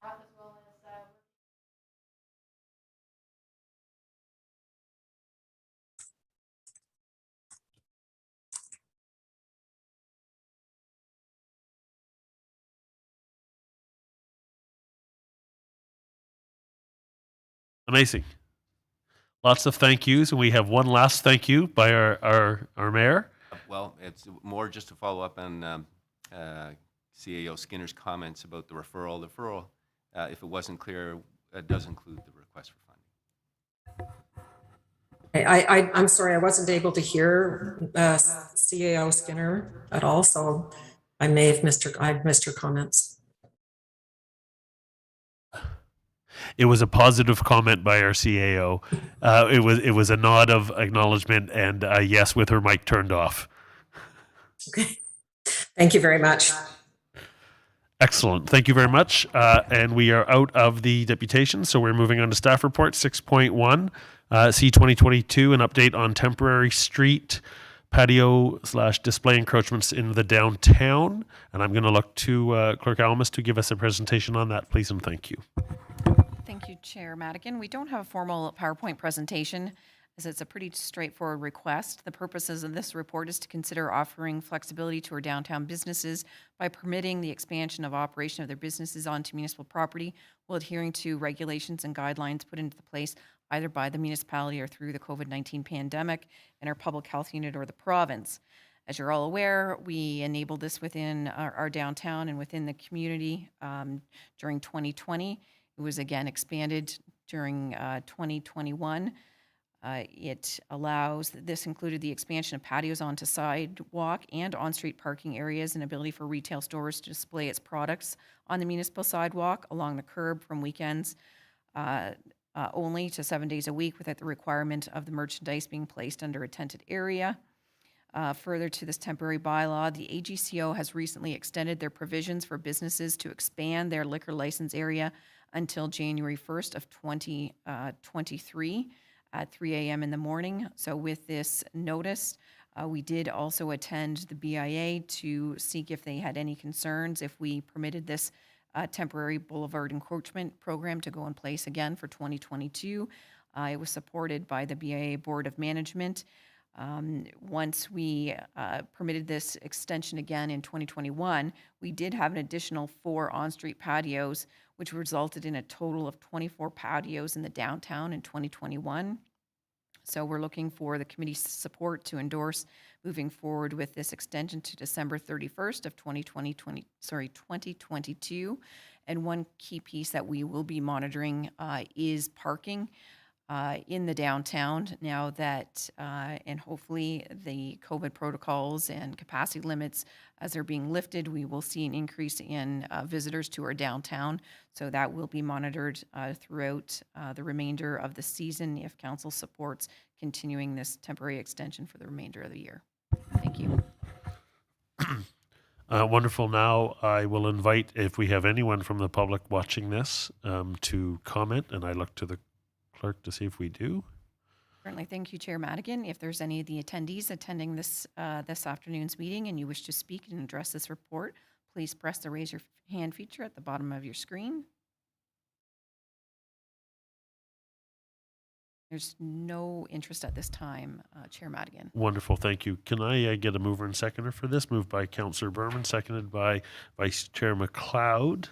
as well as Amazing. Lots of thank yous, and we have one last thank you by our mayor. Well, it's more just to follow up on CAO Skinner's comments about the referral. The referral, if it wasn't clear, does include the request for funding. I'm sorry, I wasn't able to hear CAO Skinner at all, so I may have missed your comments. It was a positive comment by our CAO. It was a nod of acknowledgement and a yes with her mic turned off. Okay. Thank you very much. Excellent. Thank you very much. And we are out of the deputation, so we're moving on to staff report 6.1. C 2022, an update on temporary street patio / display encroachments in the downtown. And I'm going to look to Clerk Almus to give us a presentation on that, please, and thank you. Thank you, Chair Madigan. We don't have a formal PowerPoint presentation, as it's a pretty straightforward request. The purposes of this report is to consider offering flexibility to our downtown businesses by permitting the expansion of operation of their businesses onto municipal property while adhering to regulations and guidelines put into place either by the municipality or through the COVID-19 pandemic in our public health unit or the province. As you're all aware, we enabled this within our downtown and within the community during 2020. It was again expanded during 2021. This included the expansion of patios onto sidewalk and on-street parking areas and ability for retail stores to display its products on the municipal sidewalk along the curb from weekends only to 7 days a week without the requirement of the merchandise being placed under a tented area. Further to this temporary bylaw, the AGCO has recently extended their provisions for businesses to expand their liquor license area until January 1st of 2023 at 3 a.m. in the morning. So with this notice, we did also attend the BIA to seek if they had any concerns if we permitted this temporary boulevard encroachment program to go in place again for 2022. It was supported by the BIA Board of Management. Once we permitted this extension again in 2021, we did have an additional 4 on-street patios, which resulted in a total of 24 patios in the downtown in 2021. So we're looking for the committee's support to endorse moving forward with this extension to December 31st of 2022. And one key piece that we will be monitoring is parking in the downtown now that, and hopefully the COVID protocols and capacity limits as they're being lifted, we will see an increase in visitors to our downtown. So that will be monitored throughout the remainder of the season if council supports continuing this temporary extension for the remainder of the year. Thank you. Wonderful. Now I will invite, if we have anyone from the public watching this, to comment, and I look to the clerk to see if we do. Certainly. Thank you, Chair Madigan. If there's any of the attendees attending this afternoon's meeting and you wish to speak and address this report, please press the raise your hand feature at the bottom of your screen. There's no interest at this time, Chair Madigan. Wonderful, thank you. Can I get a mover and seconder for this? Moved by Councillor Berman, seconded by Vice Chair McLeod.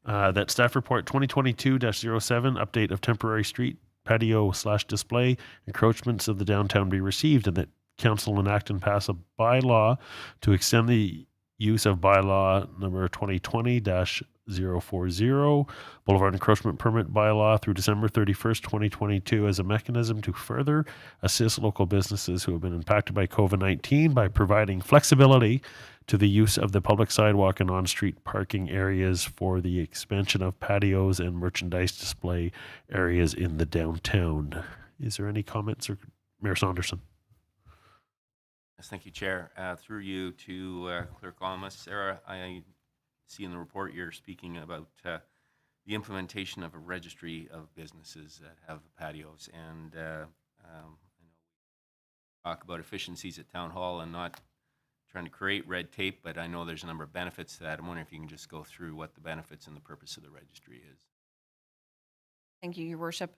That staff report 2022-07, update of temporary street patio/display encroachments of the downtown be received, and that council enact and pass a bylaw to extend the use of bylaw number 2020-040 Boulevard Encroachment Permit bylaw through December 31st, 2022 as a mechanism to further assist local businesses who have been impacted by COVID-19 by providing flexibility to the use of the public sidewalk and on-street parking areas for the expansion of patios and merchandise display areas in the downtown. Is there any comments, or Mayor Saunderson? Yes, thank you, Chair. Through you to Clerk Almas. Sarah, I see in the report you're speaking about the implementation of a registry of businesses that have patios, and talk about efficiencies at Town Hall and not trying to create red tape, but I know there's a number of benefits to that. I'm wondering if you can just go through what the benefits and the purpose of the registry is. Thank you, Your Worship.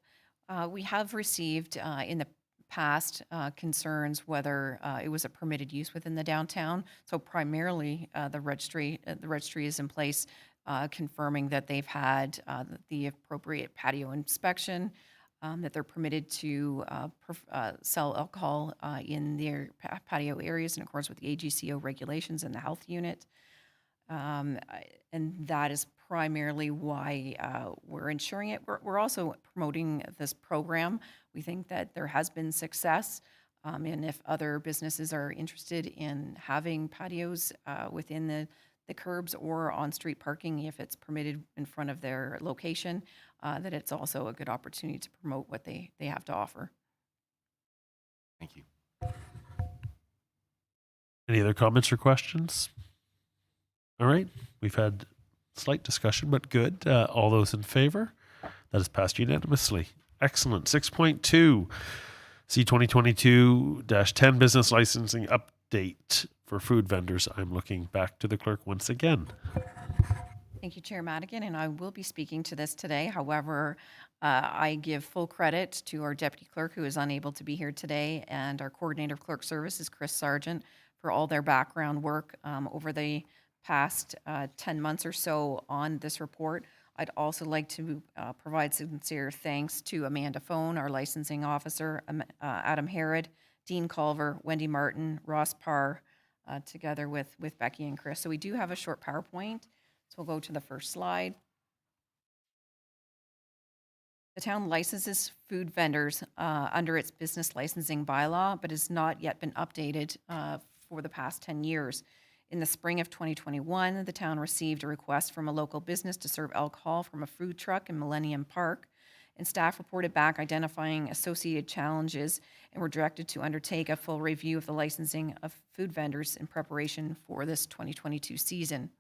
We have received in the past concerns whether it was a permitted use within the downtown. So primarily, the registry is in place, confirming that they've had the appropriate patio inspection, that they're permitted to sell alcohol in their patio areas in accordance with the AGCO regulations and the health unit. And that is primarily why we're ensuring it. We're also promoting this program. We think that there has been success, and if other businesses are interested in having patios within the curbs or on-street parking, if it's permitted in front of their location, that it's also a good opportunity to promote what they have to offer. Thank you. Any other comments or questions? All right, we've had slight discussion, but good. All those in favor? That is passed unanimously. Excellent. 6.2, C 2022-10 business licensing update for food vendors. I'm looking back to the clerk once again. Thank you, Chair Madigan, and I will be speaking to this today. However, I give full credit to our Deputy Clerk, who is unable to be here today, and our Coordinator of Clerk Services, Chris Sargent, for all their background work over the past 10 months or so on this report. I'd also like to provide sincere thanks to Amanda Phone, our licensing officer, Adam Herod, Dean Culver, Wendy Martin, Ross Parr, together with Becky and Chris. So we do have a short PowerPoint. So we'll go to the first slide. The town licenses food vendors under its business licensing bylaw, but has not yet been updated for the past 10 years. In the spring of 2021, the town received a request from a local business to serve alcohol from a food truck in Millennium Park, and staff reported back identifying associated challenges and were directed to undertake a full review of the licensing of food vendors in preparation for this 2022 season.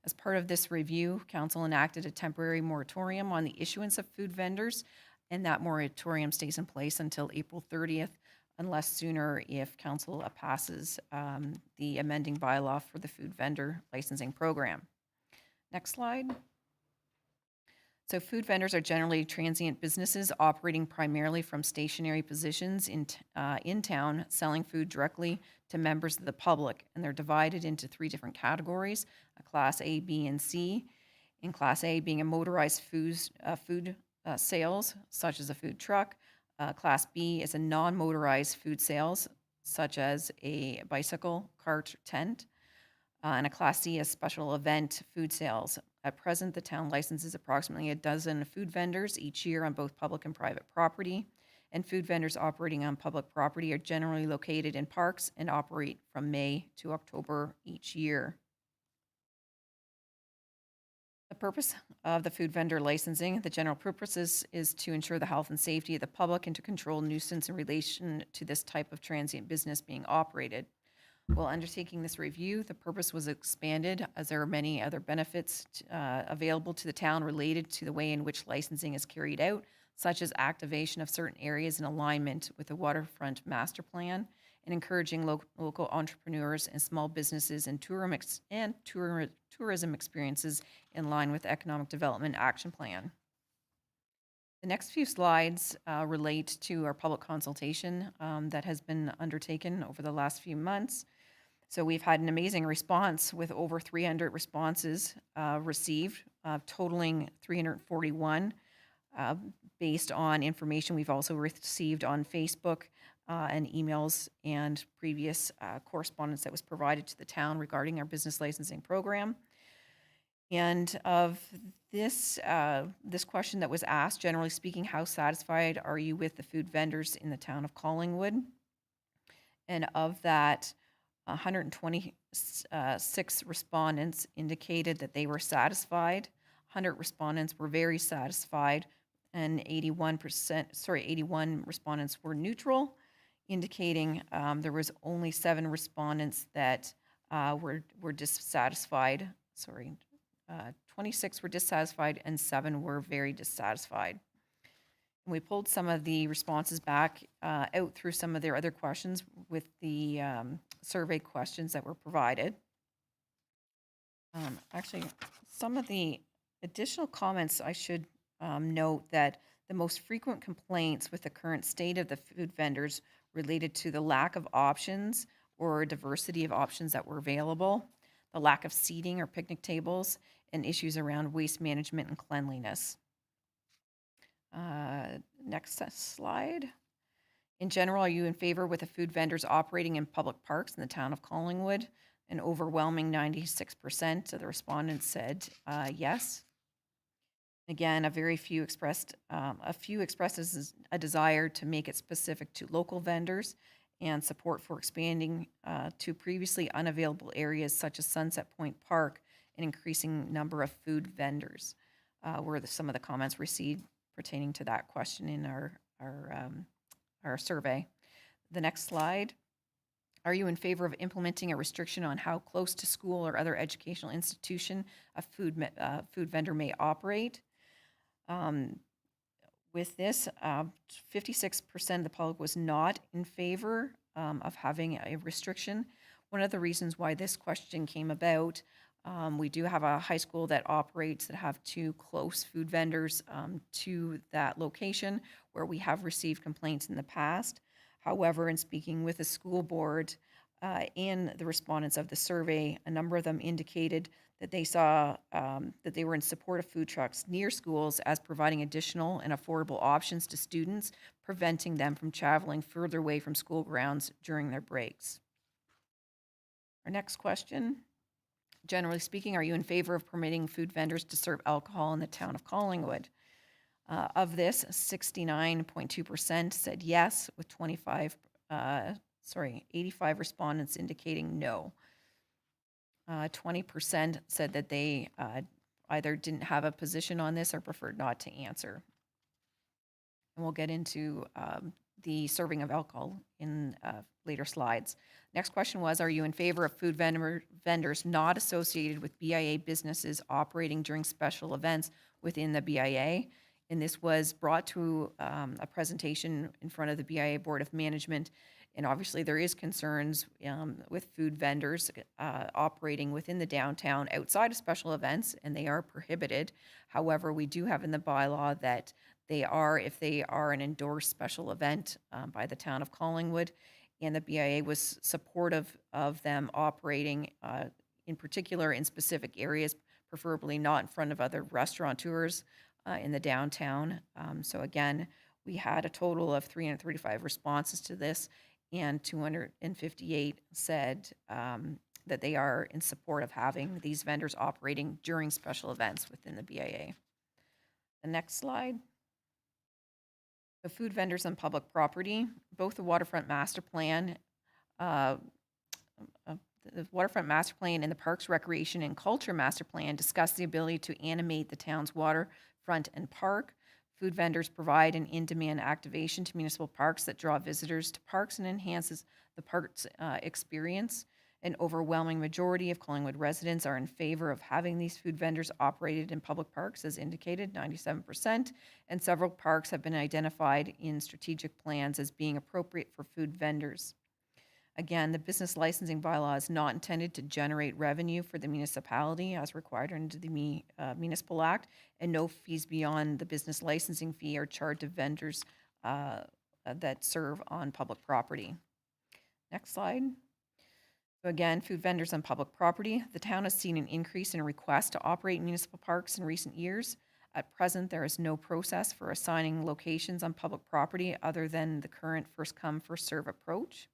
As part of this review, Council enacted a temporary moratorium on the issuance of food vendors, and that moratorium stays in place until April 30th, unless sooner if Council passes the amending bylaw for the food vendor licensing program. Next slide. So food vendors are generally transient businesses operating primarily from stationary positions in town, selling food directly to members of the public, and they're divided into three different categories: a Class A, B, and C. In Class A being a motorized food sales, such as a food truck. Class B is a non-motorized food sales, such as a bicycle, cart, tent. And a Class C is special event food sales. At present, the town licenses approximately a dozen food vendors each year on both public and private property. And food vendors operating on public property are generally located in parks and operate from May to October each year. The purpose of the food vendor licensing, the general purpose is to ensure the health and safety of the public and to control nuisance in relation to this type of transient business being operated. While undertaking this review, the purpose was expanded as there are many other benefits available to the town related to the way in which licensing is carried out, such as activation of certain areas in alignment with the waterfront master plan and encouraging local entrepreneurs and small businesses and tourism experiences in line with the Economic Development Action Plan. The next few slides relate to our public consultation that has been undertaken over the last few months. So we've had an amazing response with over 300 responses received, totaling 341 based on information we've also received on Facebook and emails and previous correspondence that was provided to the town regarding our business licensing program. And of this question that was asked, generally speaking, how satisfied are you with the food vendors in the town of Collingwood? And of that, 126 respondents indicated that they were satisfied. 100 respondents were very satisfied, and 81 respondents were neutral, indicating there was only 7 respondents that were dissatisfied. 26 were dissatisfied and 7 were very dissatisfied. And we pulled some of the responses back out through some of their other questions with the survey questions that were provided. Actually, some of the additional comments I should note that the most frequent complaints with the current state of the food vendors related to the lack of options or diversity of options that were available, the lack of seating or picnic tables, and issues around waste management and cleanliness. Next slide. In general, are you in favor with the food vendors operating in public parks in the town of Collingwood? An overwhelming 96% of the respondents said yes. Again, a few expressed a desire to make it specific to local vendors and support for expanding to previously unavailable areas such as Sunset Point Park, an increasing number of food vendors were some of the comments received pertaining to that question in our survey. The next slide. Are you in favor of implementing a restriction on how close to school or other educational institution a food vendor may operate? With this, 56% of the public was not in favor of having a restriction. One of the reasons why this question came about, we do have a high school that have 2 close food vendors to that location where we have received complaints in the past. However, in speaking with the school board and the respondents of the survey, a number of them indicated that they saw that they were in support of food trucks near schools as providing additional and affordable options to students, preventing them from traveling further away from school grounds during their breaks. Our next question. Generally speaking, are you in favor of permitting food vendors to serve alcohol in the town of Collingwood? Of this, 69.2% said yes, with 85 respondents indicating no. 20% said that they either didn't have a position on this or preferred not to answer. And we'll get into the serving of alcohol in later slides. Next question was, are you in favor of food vendors not associated with BIA businesses operating during special events within the BIA? And this was brought to a presentation in front of the BIA Board of Management. And obviously there is concerns with food vendors operating within the downtown outside of special events, and they are prohibited. However, we do have in the bylaw that they are, if they are an endorsed special event by the town of Collingwood, and the BIA was supportive of them operating in particular in specific areas, preferably not in front of other restaurateurs in the downtown. So again, we had a total of 335 responses to this, and 258 said that they are in support of having these vendors operating during special events within the BIA. The next slide. The food vendors on public property, both the Waterfront Master Plan, and the Parks, Recreation, and Culture Master Plan discuss the ability to animate the town's waterfront and park. Food vendors provide an in-demand activation to municipal parks that draw visitors to parks and enhances the park's experience. An overwhelming majority of Collingwood residents are in favor of having these food vendors operated in public parks, as indicated, 97%, and several parks have been identified in strategic plans as being appropriate for food vendors. Again, the business licensing bylaw is not intended to generate revenue for the municipality as required under the Municipal Act, and no fees beyond the business licensing fee are charged to vendors that serve on public property. Next slide. So again, food vendors on public property. The town has seen an increase in requests to operate municipal parks in recent years. At present, there is no process for assigning locations on public property other than the current first come, first serve approach.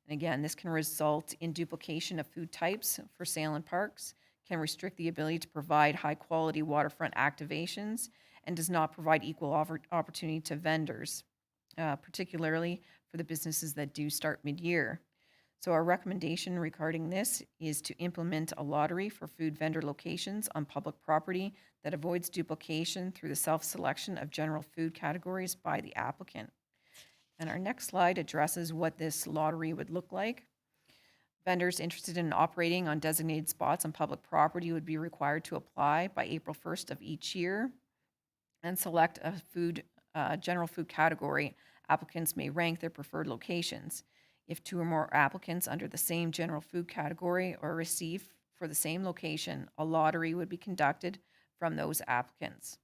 And again, this can result in duplication of food types for sale in parks, can restrict the ability to provide high quality waterfront activations, and does not provide equal opportunity to vendors, particularly for the businesses that do start mid-year. So our recommendation regarding this is to implement a lottery for food vendor locations on public property that avoids duplication through the self-selection of general food categories by the applicant. And our next slide addresses what this lottery would look like. Vendors interested in operating on designated spots on public property would be required to apply by April 1st of each year and select a general food category. Applicants may rank their preferred locations. If 2 or more applicants under the same general food category are received for the same location, a lottery would be conducted from those applicants.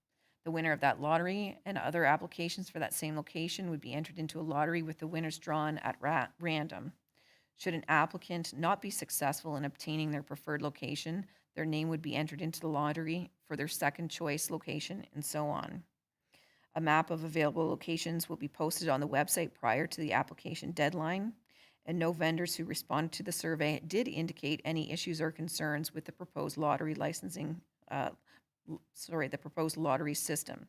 The winner of that lottery and other applications for that same location would be entered into a lottery with the winners drawn at random. Should an applicant not be successful in obtaining their preferred location, their name would be entered into the lottery for their second choice location, and so on. A map of available locations will be posted on the website prior to the application deadline, and no vendors who responded to the survey did indicate any issues or concerns with the proposed lottery the proposed lottery system.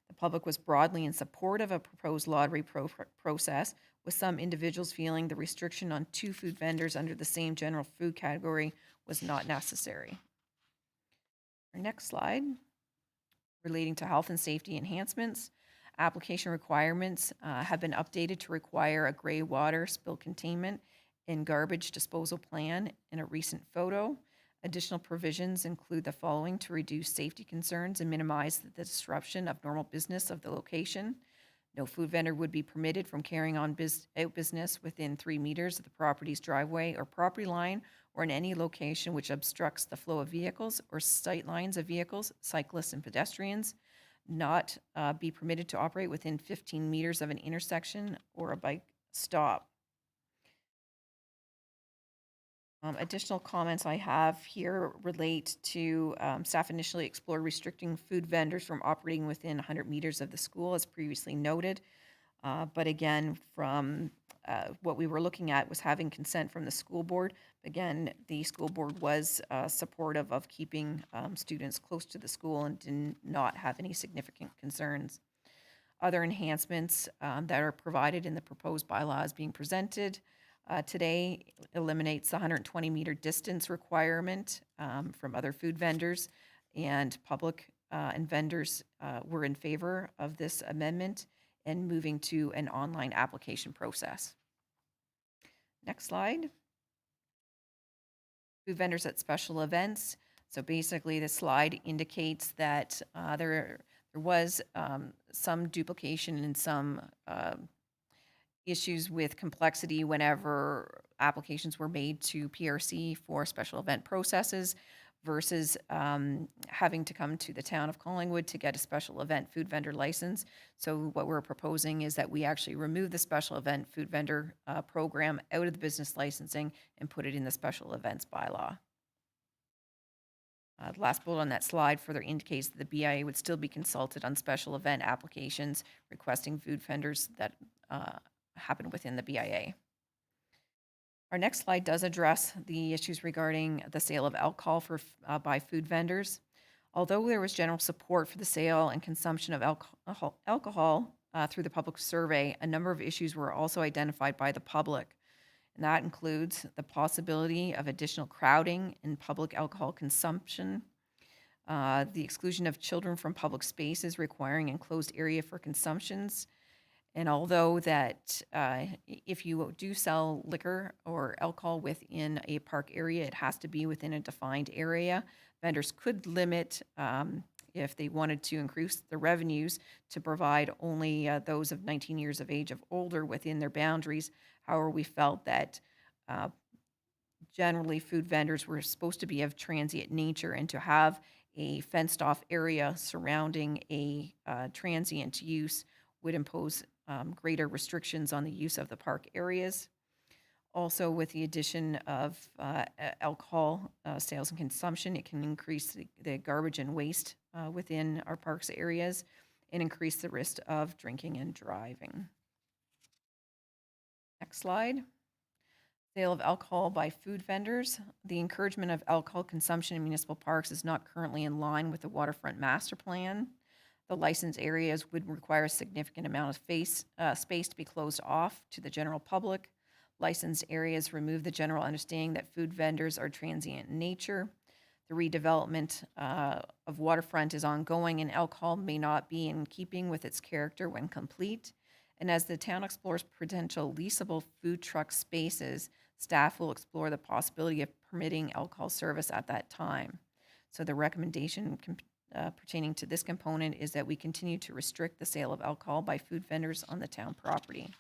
The public was broadly in support of a proposed lottery process, with some individuals feeling the restriction on 2 food vendors under the same general food category was not necessary. Our next slide, relating to health and safety enhancements. Application requirements have been updated to require a gray water spill containment and garbage disposal plan in a recent photo. Additional provisions include the following to reduce safety concerns and minimize the disruption of normal business of the location. No food vendor would be permitted from carrying on business within 3 meters of the property's driveway or property line, or in any location which obstructs the flow of vehicles or sight lines of vehicles, cyclists, and pedestrians. Not be permitted to operate within 15 meters of an intersection or a bike stop. Additional comments I have here relate to staff initially explored restricting food vendors from operating within 100 meters of the school, as previously noted. But again, from what we were looking at was having consent from the school board. Again, the school board was supportive of keeping students close to the school and did not have any significant concerns. Other enhancements that are provided in the proposed bylaws being presented today eliminates the 120-meter distance requirement from other food vendors, and public and vendors were in favor of this amendment and moving to an online application process. Next slide. Food vendors at special events. So basically, the slide indicates that there was some duplication and some issues with complexity whenever applications were made to PRC for special event processes versus having to come to the town of Collingwood to get a special event food vendor license. So what we're proposing is that we actually remove the special event food vendor program out of the business licensing and put it in the special events bylaw. The last bullet on that slide further indicates that the BIA would still be consulted on special event applications requesting food vendors that happen within the BIA. Our next slide does address the issues regarding the sale of alcohol by food vendors. Although there was general support for the sale and consumption of alcohol through the public survey, a number of issues were also identified by the public. And that includes the possibility of additional crowding in public alcohol consumption, the exclusion of children from public spaces requiring enclosed area for consumptions. And although that if you do sell liquor or alcohol within a park area, it has to be within a defined area. Vendors could limit, if they wanted to increase the revenues, to provide only those of 19 years of age of older within their boundaries. However, we felt that generally food vendors were supposed to be of transient nature, and to have a fenced off area surrounding a transient use would impose greater restrictions on the use of the park areas. Also, with the addition of alcohol sales and consumption, it can increase the garbage and waste within our parks areas and increase the risk of drinking and driving. Next slide. Sale of alcohol by food vendors. The encouragement of alcohol consumption in municipal parks is not currently in line with the waterfront master plan. The licensed areas would require a significant amount of space to be closed off to the general public. Licensed areas remove the general understanding that food vendors are transient in nature. The redevelopment of waterfront is ongoing, and alcohol may not be in keeping with its character when complete. And as the town explores potential leasable food truck spaces, staff will explore the possibility of permitting alcohol service at that time. So the recommendation pertaining to this component is that we continue to restrict the sale of alcohol by food vendors on the town property.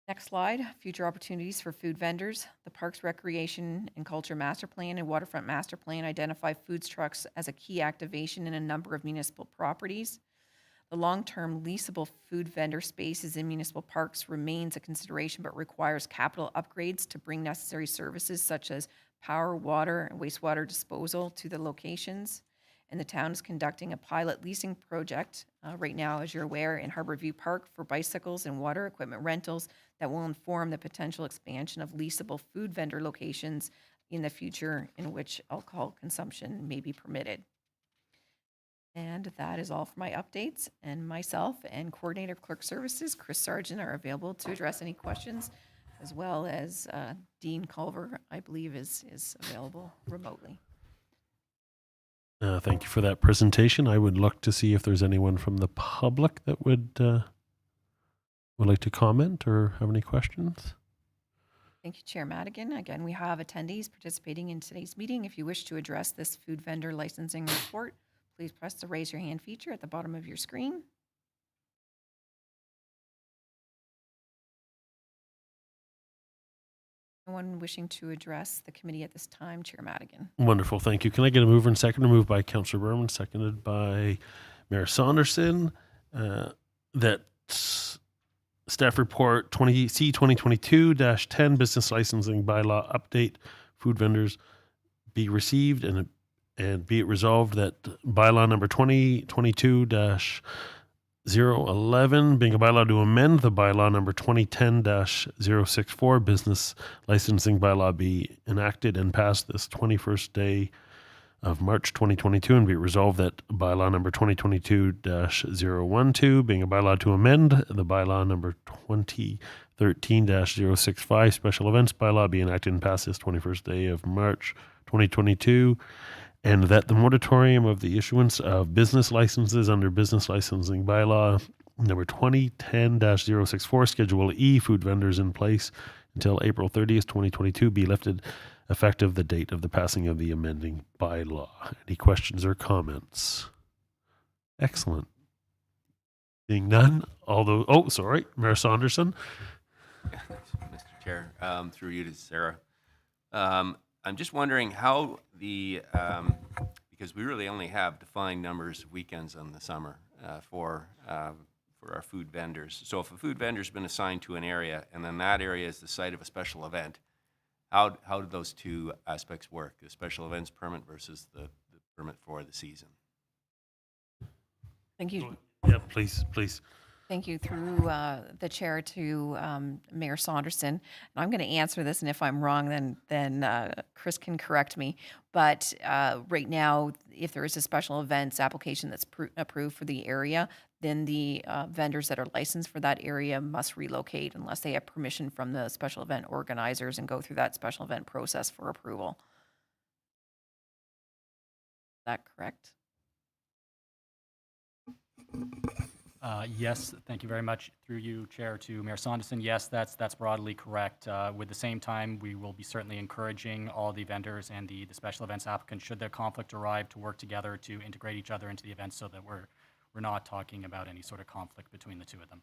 Next slide, future opportunities for food vendors. The Parks, Recreation, and Culture Master Plan and Waterfront Master Plan identify food trucks as a key activation in a number of municipal properties. The long-term leasable food vendor spaces in municipal parks remains a consideration, but requires capital upgrades to bring necessary services such as power, water, and wastewater disposal to the locations. And the town is conducting a pilot leasing project right now, as you're aware, in Harborview Park for bicycles and water equipment rentals that will inform the potential expansion of leasable food vendor locations in the future in which alcohol consumption may be permitted. And that is all for my updates, and myself and Coordinator of Clerk Services, Chris Sargent, are available to address any questions, as well as Dean Culver, I believe, is available remotely. Thank you for that presentation. I would look to see if there's anyone from the public that would like to comment or have any questions. Thank you, Chair Madigan. Again, we have attendees participating in today's meeting. If you wish to address this food vendor licensing report, please press the raise your hand feature at the bottom of your screen. No one wishing to address the committee at this time, Chair Madigan. Wonderful, thank you. Can I get a mover and seconder? Moved by Councillor Berman, seconded by Mayor Saunderson. That staff report C 2022-10 business licensing bylaw update food vendors be received, and be it resolved that bylaw number 2022-011, being a bylaw to amend the bylaw number 2010-064 business licensing bylaw, be enacted and passed this 21st day of March 2022, and be it resolved that bylaw number 2022-012, being a bylaw to amend the bylaw number 2013-065 special events bylaw, be enacted and passed this 21st day of March 2022, and that the moratorium of the issuance of business licenses under business licensing bylaw number 2010-064 Schedule E food vendors in place until April 30th, 2022 be lifted effective the date of the passing of the amending bylaw. Any questions or comments? Excellent. Seeing none, Mayor Saunderson. Mr. Chair, through you to Sarah. I'm just wondering how because we really only have defined numbers of weekends in the summer for our food vendors. So if a food vendor's been assigned to an area and then that area is the site of a special event, how do those two aspects work? The special events permit versus the permit for the season? Thank you. Yeah, please. Thank you through the chair to Mayor Saunderson. And I'm going to answer this, and if I'm wrong, then Chris can correct me. But right now, if there is a special events application that's approved for the area, then the vendors that are licensed for that area must relocate unless they have permission from the special event organizers and go through that special event process for approval. Is that correct? Yes, thank you very much. Through you, Chair, to Mayor Saunderson. Yes, that's broadly correct. With the same time, we will be certainly encouraging all the vendors and the special events applicants, should their conflict arrive, to work together to integrate each other into the event so that we're not talking about any sort of conflict between the two of them.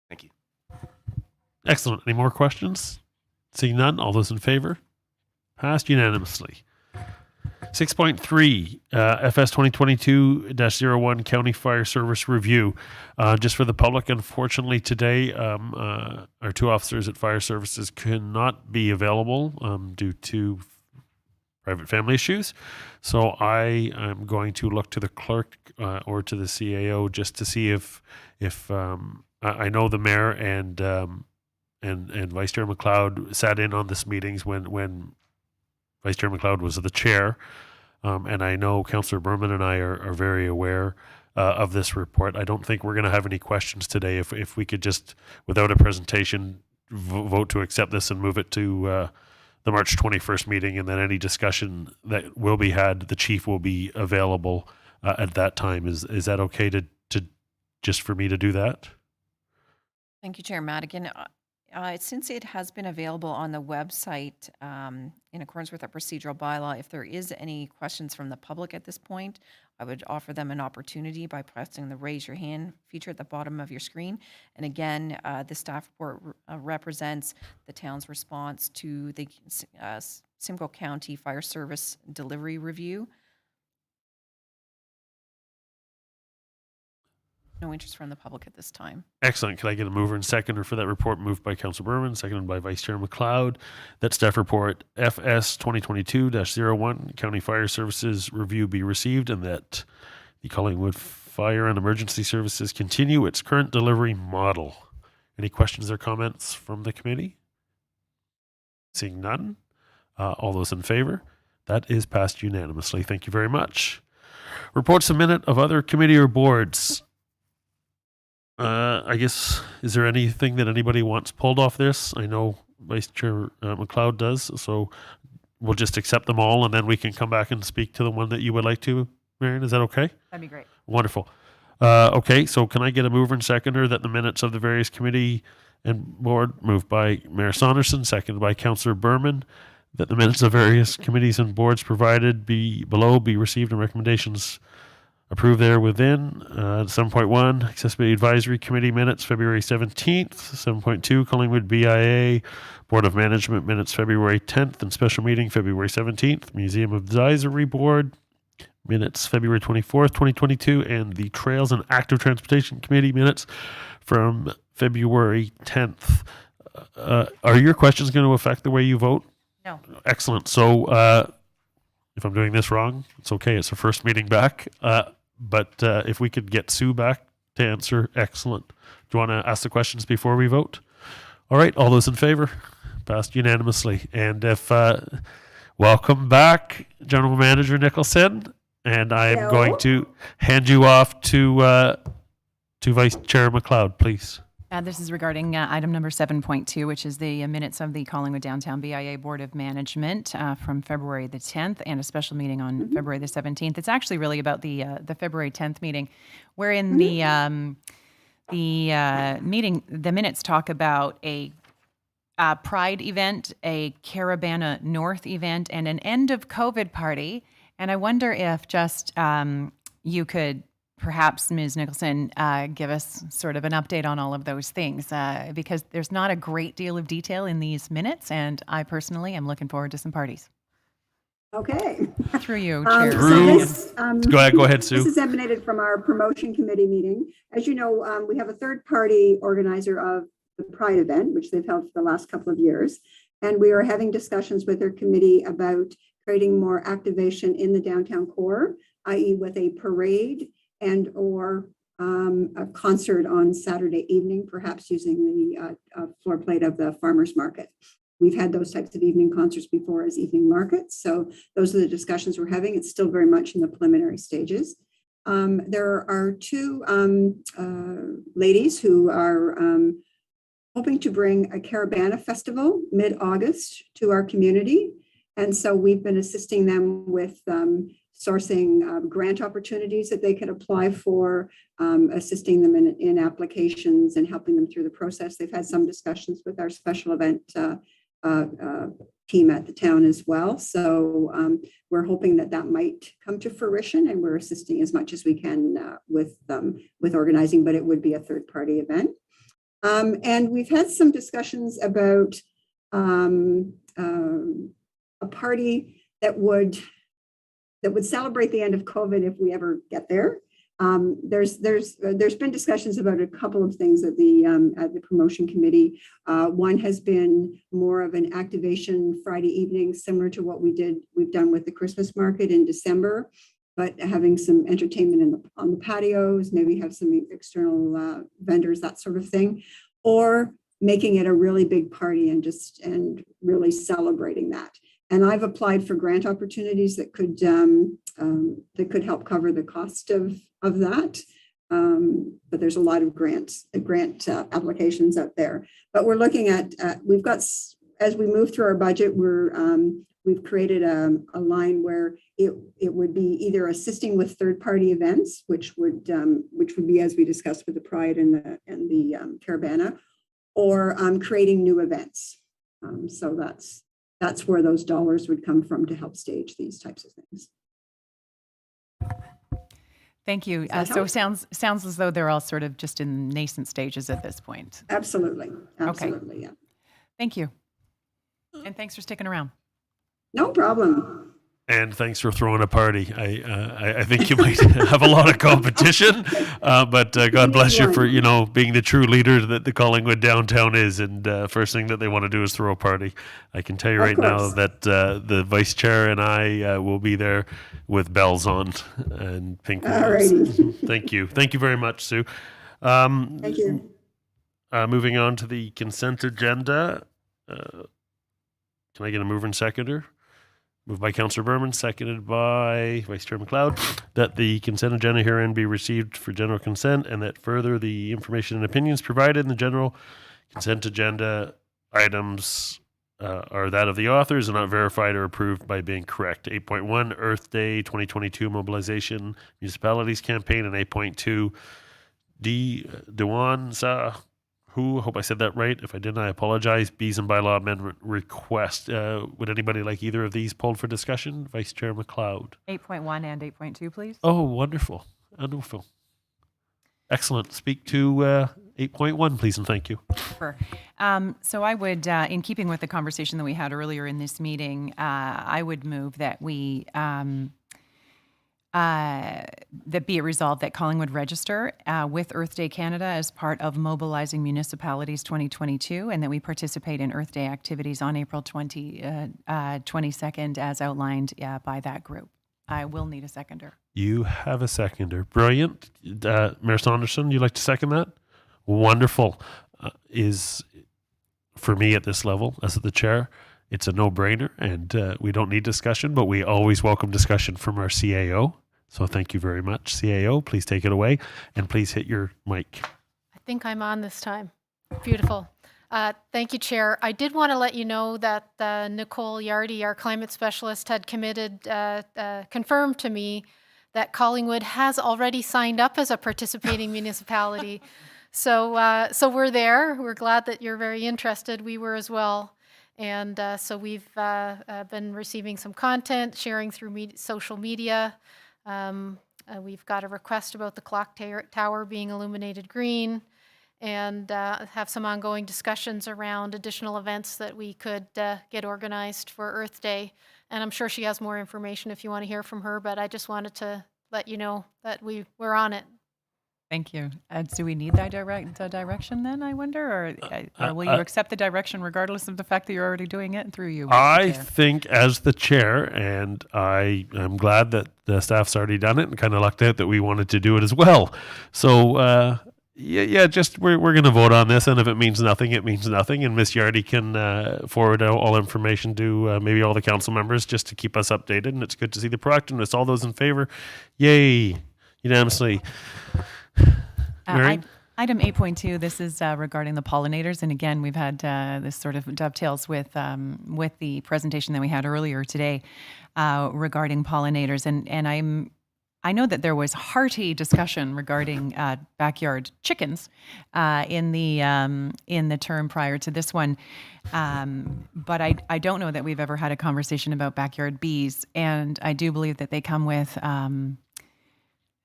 Thank you. Excellent. Any more questions? Seeing none, all those in favor? Passed unanimously. 6.3, FS 2022-01 County Fire Service Review. Just for the public, unfortunately today, our two officers at Fire Services could not be available due to private family issues. So I am going to look to the clerk or to the CAO just to see if I know the mayor and Vice Chair McLeod sat in on this meetings when Vice Chair McLeod was the chair. And I know Councillor Berman and I are very aware of this report. I don't think we're going to have any questions today. If we could just, without a presentation, vote to accept this and move it to the March 21st meeting, and then any discussion that will be had, the chief will be available at that time. Is that okay to just for me to do that? Thank you, Chair Madigan. Since it has been available on the website in accordance with our procedural bylaw, if there is any questions from the public at this point, I would offer them an opportunity by pressing the raise your hand feature at the bottom of your screen. And again, the staff report represents the town's response to the Simcoe County Fire Service Delivery Review. No interest from the public at this time. Excellent. Can I get a mover and seconder for that report? Moved by Councillor Berman, seconded by Vice Chair McLeod. That staff report FS 2022-01 County Fire Services Review be received, and that the Collingwood Fire and Emergency Services continue its current delivery model. Any questions or comments from the committee? Seeing none. All those in favor? That is passed unanimously. Thank you very much. Reports a minute of other committee or boards. I guess, is there anything that anybody wants pulled off this? I know Vice Chair McLeod does, so we'll just accept them all and then we can come back and speak to the one that you would like to, Marion. Is that okay? That'd be great. Wonderful. Okay, so can I get a mover and seconder that the minutes of the various committee and board, moved by Mayor Saunderson, seconded by Councillor Berman, that the minutes of various committees and boards provided below be received and recommendations approved there within. 7.1, Accessibility Advisory Committee minutes, February 17th. 7.2, Collingwood BIA Board of Management minutes, February 10th, and special meeting, February 17th. Museum Advisory Board minutes, February 24th, 2022, and the Trails and Active Transportation Committee minutes from February 10th. Are your questions going to affect the way you vote? No. Excellent. So if I'm doing this wrong, it's okay. It's the first meeting back. But if we could get Sue back to answer, excellent. Do you want to ask the questions before we vote? All right. All those in favor? Passed unanimously. And if welcome back, General Manager Nicholson. And I am going to hand you off to Vice Chair McLeod, please. This is regarding item number 7.2, which is the minutes of the Collingwood Downtown BIA Board of Management from February the 10th and a special meeting on February the 17th. It's actually really about the February 10th meeting, wherein the minutes talk about a Pride event, a Caribana North event, and an end of COVID party. And I wonder if just you could perhaps, Ms. Nicholson, give us sort of an update on all of those things, because there's not a great deal of detail in these minutes, and I personally am looking forward to some parties. Okay. Through you, Chair. Go ahead, Sue. This is emanated from our promotion committee meeting. As you know, we have a third-party organizer of the Pride event, which they've held for the last couple of years, and we are having discussions with their committee about creating more activation in the downtown core, i.e. with a parade and or a concert on Saturday evening, perhaps using the floor plate of the farmers market. We've had those types of evening concerts before as evening markets. So those are the discussions we're having. It's still very much in the preliminary stages. There are two ladies who are hoping to bring a Caribana Festival mid-August to our community. And so we've been assisting them with sourcing grant opportunities that they could apply for, assisting them in applications and helping them through the process. They've had some discussions with our special event team at the town as well. So we're hoping that that might come to fruition, and we're assisting as much as we can with organizing, but it would be a third-party event. And we've had some discussions about a party that would celebrate the end of COVID if we ever get there. There's been discussions about a couple of things at the promotion committee. One has been more of an activation Friday evening, similar to what we've done with the Christmas market in December, but having some entertainment on the patios, maybe have some external vendors, that sort of thing, or making it a really big party and really celebrating that. And I've applied for grant opportunities that could help cover the cost of that. But there's a lot of grant applications out there. But we're looking at we've got, as we move through our budget, we've created a line where it would be either assisting with third-party events, which would be, as we discussed with the Pride and the Caribana, or creating new events. So that's where those dollars would come from to help stage these types of things. Thank you. So sounds as though they're all sort of just in nascent stages at this point. Absolutely. Okay. Yeah. Thank you. And thanks for sticking around. No problem. And thanks for throwing a party. I think you might have a lot of competition, but God bless you for being the true leader that the Collingwood downtown is. And first thing that they want to do is throw a party. I can tell you right now that the vice chair and I will be there with bells on and pink balloons. Thank you very much, Sue. Thank you. Moving on to the consent agenda. Can I get a mover and seconder? Moved by Councillor Berman, seconded by Vice Chair McLeod, that the consent agenda herein be received for general consent, and that further the information and opinions provided in the general consent agenda items are that of the authors and not verified or approved by being correct. 8.1, Earth Day 2022 Mobilization Municipalities Campaign, and 8.2, Dewan Sa. Who, hope I said that right. If I didn't, I apologize. Bees and bylaw amendment request. Would anybody like either of these pulled for discussion? Vice Chair McLeod. 8.1 and 8.2, please. Oh, wonderful. Wonderful. Excellent. Speak to 8.1, please, and thank you. Sure. So I would, in keeping with the conversation that we had earlier in this meeting, I would move that we that be it resolved that Collingwood register with Earth Day Canada as part of Mobilizing Municipalities 2022, and that we participate in Earth Day activities on April 22nd as outlined by that group. I will need a seconder. You have a seconder. Brilliant. Mayor Saunderson, you'd like to second that? Wonderful. Is for me at this level, as the chair, it's a no-brainer, and we don't need discussion, but we always welcome discussion from our CAO. So thank you very much. CAO, please take it away, and please hit your mic. I think I'm on this time. Beautiful. Thank you, Chair. I did want to let you know that Nicole Yardy, our climate specialist, had confirmed to me that Collingwood has already signed up as a participating municipality. So we're there. We're glad that you're very interested. We were as well. And so we've been receiving some content, sharing through social media. We've got a request about the clock tower being illuminated green, and have some ongoing discussions around additional events that we could get organized for Earth Day. And I'm sure she has more information if you want to hear from her, but I just wanted to let you know that we're on it. Thank you. Do we need that direction then, I wonder? Or will you accept the direction regardless of the fact that you're already doing it through you? I think as the chair, and I'm glad that the staff's already done it and kind of lucked out that we wanted to do it as well. So, just we're going to vote on this, and if it means nothing, it means nothing. And Ms. Yardy can forward out all information to maybe all the council members just to keep us updated. And it's good to see the proactiveness. All those in favor? Yay. Unanimously. Item 8.2, this is regarding the pollinators. And again, we've had this sort of dovetails with the presentation that we had earlier today regarding pollinators. And I know that there was hearty discussion regarding backyard chickens in the term prior to this one. But I don't know that we've ever had a conversation about backyard bees. And I do believe that they come with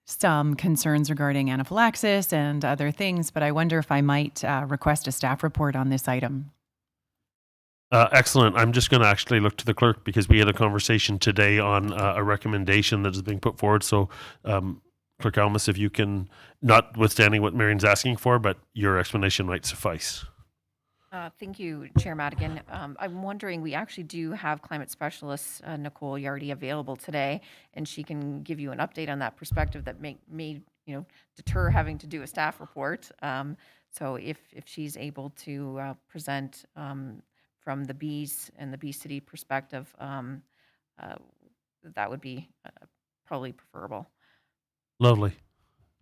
some concerns regarding anaphylaxis and other things, but I wonder if I might request a staff report on this item. Excellent. I'm just going to actually look to the clerk because we had a conversation today on a recommendation that is being put forward. So, Clerk Almus, if you can, notwithstanding what Marion's asking for, but your explanation might suffice. Thank you, Chair Madigan. I'm wondering, we actually do have climate specialist Nicole Yardy available today, and she can give you an update on that perspective that may deter having to do a staff report. So if she's able to present from the bees and the bee city perspective, that would be probably preferable. Lovely.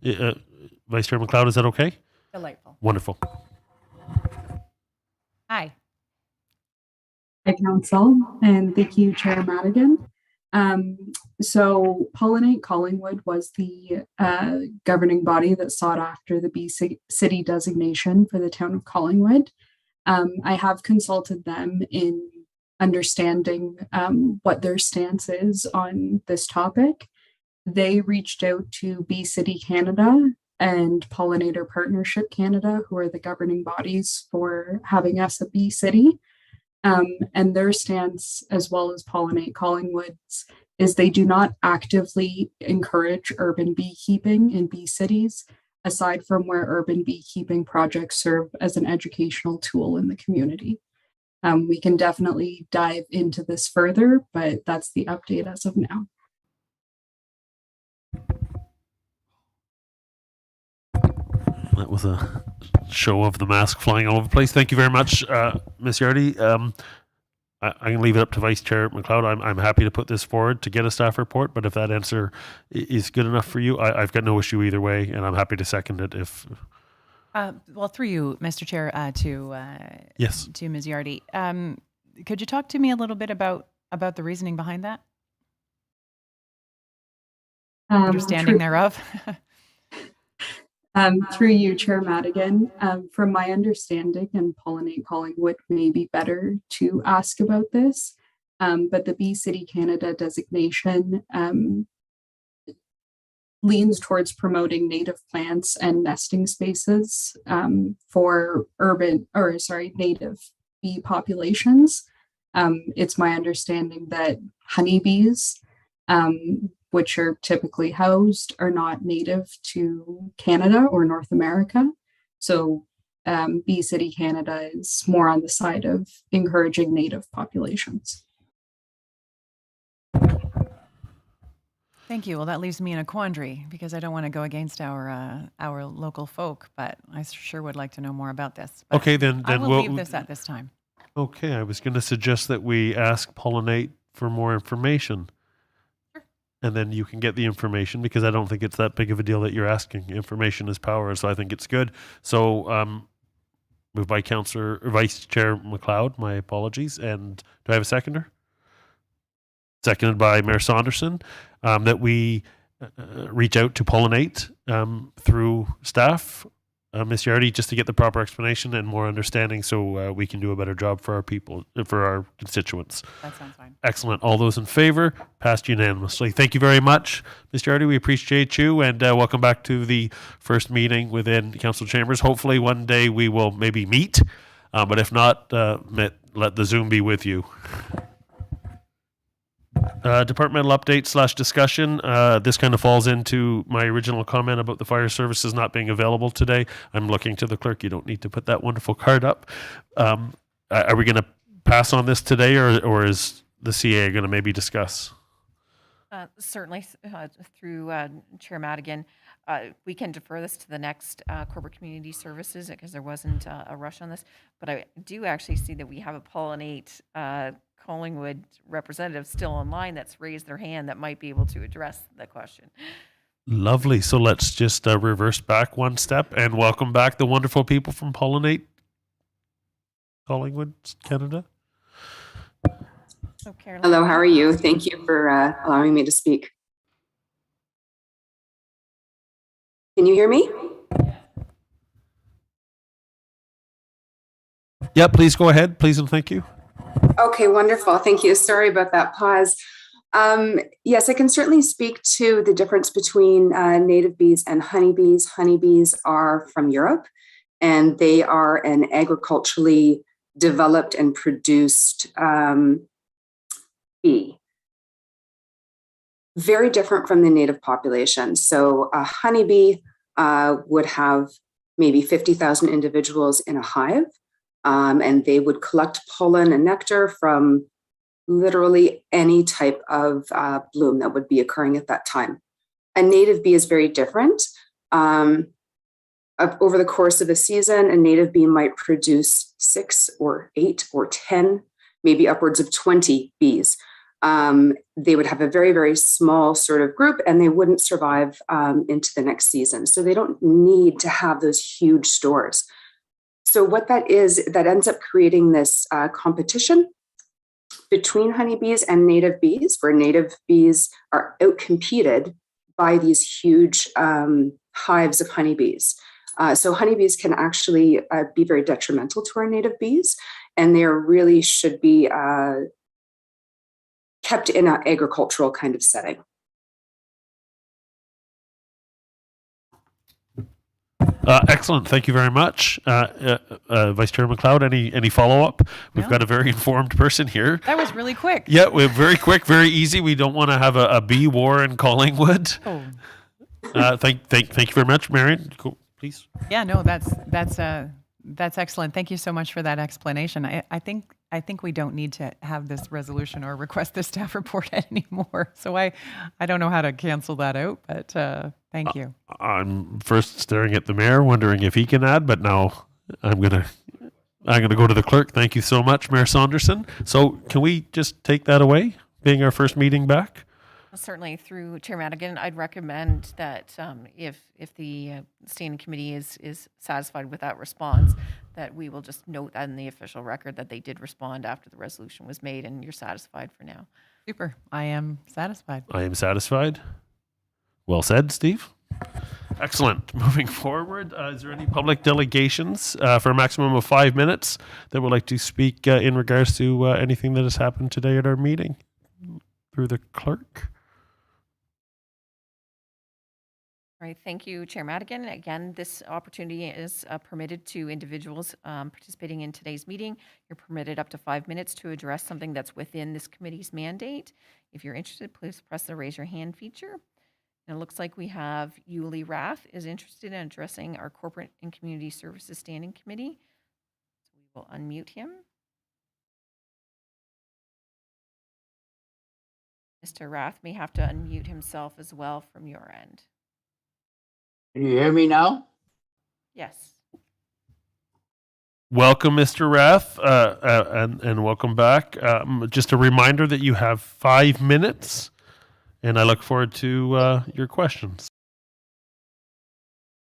Vice Chair McLeod, is that okay? Delightful. Wonderful. Hi. Hi, Council, and thank you, Chair Madigan. So Pollinate Collingwood was the governing body that sought after the bee city designation for the town of Collingwood. I have consulted them in understanding what their stance is on this topic. They reached out to Bee City Canada and Pollinator Partnership Canada, who are the governing bodies for having us a bee city. And their stance, as well as Pollinate Collingwood's, is they do not actively encourage urban beekeeping in bee cities, aside from where urban beekeeping projects serve as an educational tool in the community. We can definitely dive into this further, but that's the update as of now. That was a show of the mask flying all over the place. Thank you very much, Ms. Yardy. I can leave it up to Vice Chair McLeod. I'm happy to put this forward to get a staff report, but if that answer is good enough for you, I've got no issue either way, and I'm happy to second it if... Well, through you, Mr. Chair, yes, to Ms. Yardy. Could you talk to me a little bit about the reasoning behind that? Understanding thereof. Through you, Chair Madigan, from my understanding, and Pollinate Collingwood may be better to ask about this, but the Bee City Canada designation leans towards promoting native plants and nesting spaces for native bee populations. It's my understanding that honeybees, which are typically housed, are not native to Canada or North America. So Bee City Canada is more on the side of encouraging native populations. Thank you. Well, that leaves me in a quandary because I don't want to go against our local folk, but I sure would like to know more about this. But okay, then we'll leave this at this time. Okay, I was going to suggest that we ask Pollinate for more information. And then you can get the information because I don't think it's that big of a deal that you're asking. Information is power, so I think it's good. So moved by Vice Chair McLeod, my apologies. And do I have a seconder? Seconded by Mayor Saunderson, that we reach out to Pollinate through staff, Ms. Yardy, just to get the proper explanation and more understanding so we can do a better job for our people, for our constituents. That sounds fine. Excellent. All those in favor? Passed unanimously. Thank you very much, Ms. Yardy. We appreciate you, and welcome back to the first meeting within Council Chambers. Hopefully one day we will maybe meet, but if not, let the Zoom be with you. Departmental update / discussion. This kind of falls into my original comment about the fire services not being available today. I'm looking to the clerk. You don't need to put that wonderful card up. Are we going to pass on this today, or is the CA going to maybe discuss? Certainly, through Chair Madigan, we can defer this to the next corporate community services because there wasn't a rush on this. But I do actually see that we have a Pollinate Collingwood representative still online that's raised their hand that might be able to address the question. Lovely. So let's just reverse back one step and welcome back the wonderful people from Pollinate Collingwood, Canada. So, Carolyn. Hello, how are you? Thank you for allowing me to speak. Can you hear me? Yeah, please go ahead. Please and thank you. Okay, wonderful. Thank you. Sorry about that pause. Yes, I can certainly speak to the difference between native bees and honeybees. Honeybees are from Europe, and they are an agriculturally developed and produced bee. Very different from the native population. So a honeybee would have maybe 50,000 individuals in a hive, and they would collect pollen and nectar from literally any type of bloom that would be occurring at that time. A native bee is very different. Over the course of a season, a native bee might produce 6 or 8 or 10, maybe upwards of 20 bees. They would have a very, very small sort of group, and they wouldn't survive into the next season. So they don't need to have those huge stores. So what that is, that ends up creating this competition between honeybees and native bees, where native bees are outcompeted by these huge hives of honeybees. So honeybees can actually be very detrimental to our native bees, and they really should be kept in an agricultural kind of setting. Excellent. Thank you very much. Vice Chair McLeod, any follow-up? We've No. got a very informed person here. That was really quick. Yeah, we're very quick, very easy. We don't want to have a bee war in Collingwood. Oh. Thank you very much, Marion. Cool. Please. Yeah, no, that's excellent. Thank you so much for that explanation. I think we don't need to have this resolution or request the staff report anymore. So I don't know how to cancel that out, but thank you. I'm first staring at the mayor, wondering if he can add, but now I'm gonna go to the clerk. Thank you so much, Mayor Saunderson. So can we just take that away, being our first meeting back? Certainly, through Chair Madigan, I'd recommend that if the standing committee is satisfied with that response, that we will just note that in the official record that they did respond after the resolution was made, and you're satisfied for now. Super. I am satisfied. I am satisfied. Well said, Steve. Excellent. Moving forward, is there any public delegations for a maximum of 5 minutes that would like to speak in regards to anything that has happened today at our meeting? Through the clerk. All right, thank you, Chair Madigan. Again, this opportunity is permitted to individuals participating in today's meeting. You're permitted up to 5 minutes to address something that's within this committee's mandate. If you're interested, please press the raise your hand feature. And it looks like we have Yuli Rath is interested in addressing our Corporate and Community Services Standing Committee. So we will unmute him. Mr. Rath may have to unmute himself as well from your end. Can you hear me now? Yes. Welcome, Mr. Rath, and welcome back. Just a reminder that you have 5 minutes, and I look forward to your questions.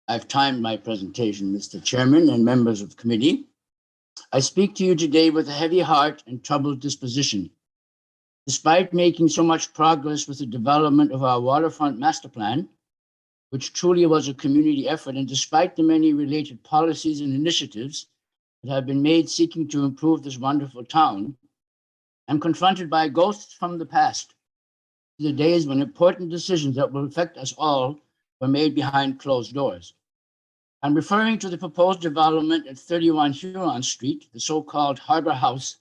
I've timed my presentation, Mr. Chairman and members of the committee. I speak to you today with a heavy heart and troubled disposition. Despite making so much progress with the development of our waterfront master plan, which truly was a community effort, and despite the many related policies and initiatives that have been made seeking to improve this wonderful town, I'm confronted by ghosts from the past, the days when important decisions that will affect us all were made behind closed doors. I'm referring to the proposed development at 31 Huron Street, the so-called Harbor House,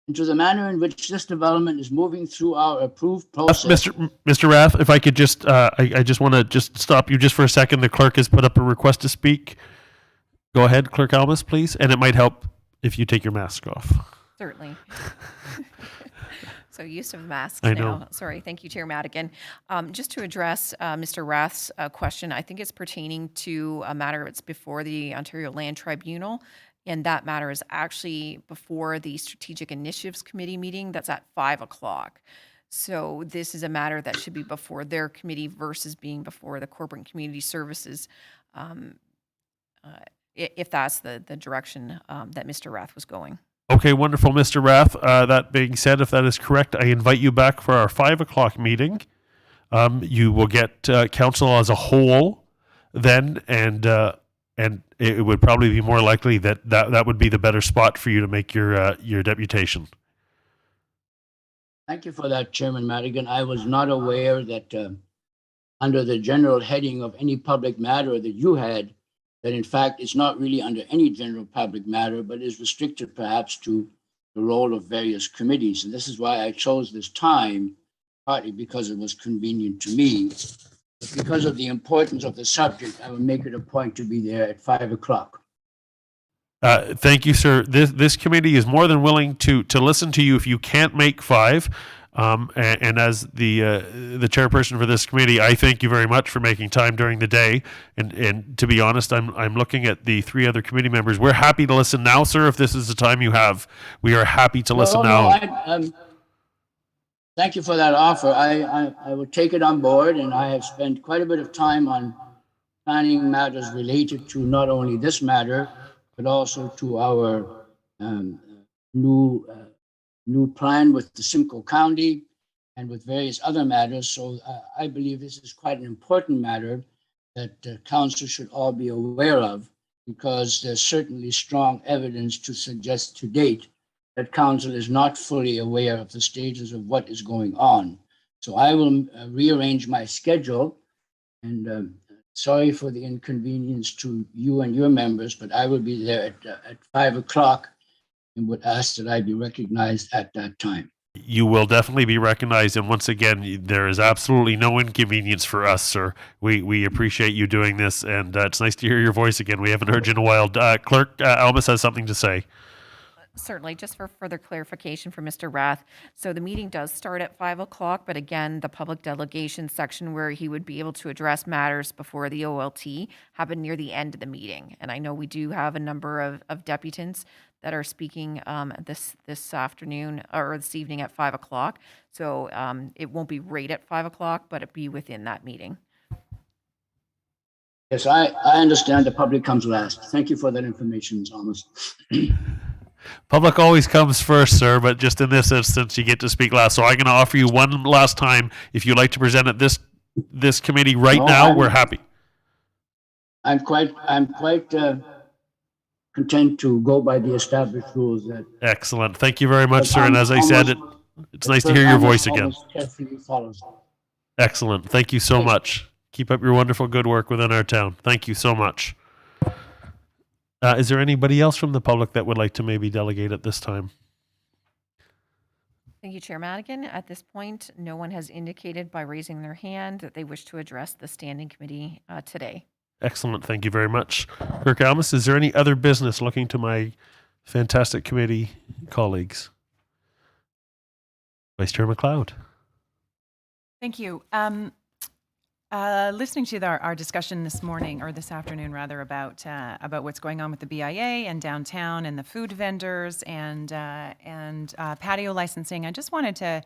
and to the manner in which this development is moving through our approved process. Mr. Rath, if I could just, I just want to just stop you just for a second. The clerk has put up a request to speak. Go ahead, Clerk Almas, please. And it might help if you take your mask off. Certainly. So use of masks I now. know. Sorry. Thank you, Chair Madigan. Just to address Mr. Rath's question, I think it's pertaining to a matter that's before the Ontario Land Tribunal. And that matter is actually before the Strategic Initiatives Committee meeting. That's at 5 o'clock. So this is a matter that should be before their committee versus being before the Corporate and Community Services, if that's the direction that Mr. Rath was going. Okay, wonderful, Mr. Rath. That being said, if that is correct, I invite you back for our 5 o'clock meeting. You will get council as a whole then, and it would probably be more likely that would be the better spot for you to make your deputation. Thank you for that, Chairman Madigan. I was not aware that under the general heading of any public matter that you had, that in fact it's not really under any general public matter, but is restricted perhaps to the role of various committees. And this is why I chose this time, partly because it was convenient to me, but because of the importance of the subject, I will make it a point to be there at 5 o'clock. Thank you, sir. This committee is more than willing to listen to you if you can't make 5. And as the chairperson for this committee, I thank you very much for making time during the day. And to be honest, I'm looking at the 3 other committee members. We're happy to listen now, sir. If this is the time you have, we are happy to listen now. Thank you for that offer. I will take it on board, and I have spent quite a bit of time on planning matters related to not only this matter, but also to our new plan with the Simcoe County and with various other matters. So I believe this is quite an important matter that council should all be aware of, because there's certainly strong evidence to suggest to date that council is not fully aware of the stages of what is going on. So I will rearrange my schedule, and sorry for the inconvenience to you and your members, but I will be there at 5 o'clock and would ask that I be recognized at that time. You will definitely be recognized. And once again, there is absolutely no inconvenience for us, sir. We appreciate you doing this, and it's nice to hear your voice again. We haven't heard you in a while. Clerk Almas has something to say. Certainly, just for further clarification for Mr. Rath. So the meeting does start at 5 o'clock, but again, the public delegation section where he would be able to address matters before the OLT happened near the end of the meeting. And I know we do have a number of deputants that are speaking this afternoon or this evening at 5 o'clock. So it won't be right at 5 o'clock, but it'll be within that meeting. Yes, I understand the public comes last. Thank you for that information, Thomas. Public always comes first, sir, but just in this instance, you get to speak last. So I'm going to offer you one last time. If you'd like to present at this committee now, we're happy. I'm quite content to go by the established rules. Excellent. Thank you very much, sir. And as I said, it's nice to hear your voice again. Excellent. Thank you so much. Keep up your wonderful good work within our town. Thank you so much. Is there anybody else from the public that would like to maybe delegate at this time? Thank you, Chair Madigan. At this point, no one has indicated by raising their hand that they wish to address the standing committee today. Excellent. Thank you very much. Clerk Almas, is there any other business looking to my fantastic committee colleagues? Vice Chair McLeod. Thank you. Listening to our discussion this morning, or this afternoon rather, about what's going on with the BIA and downtown and the food vendors and patio licensing, I just wanted to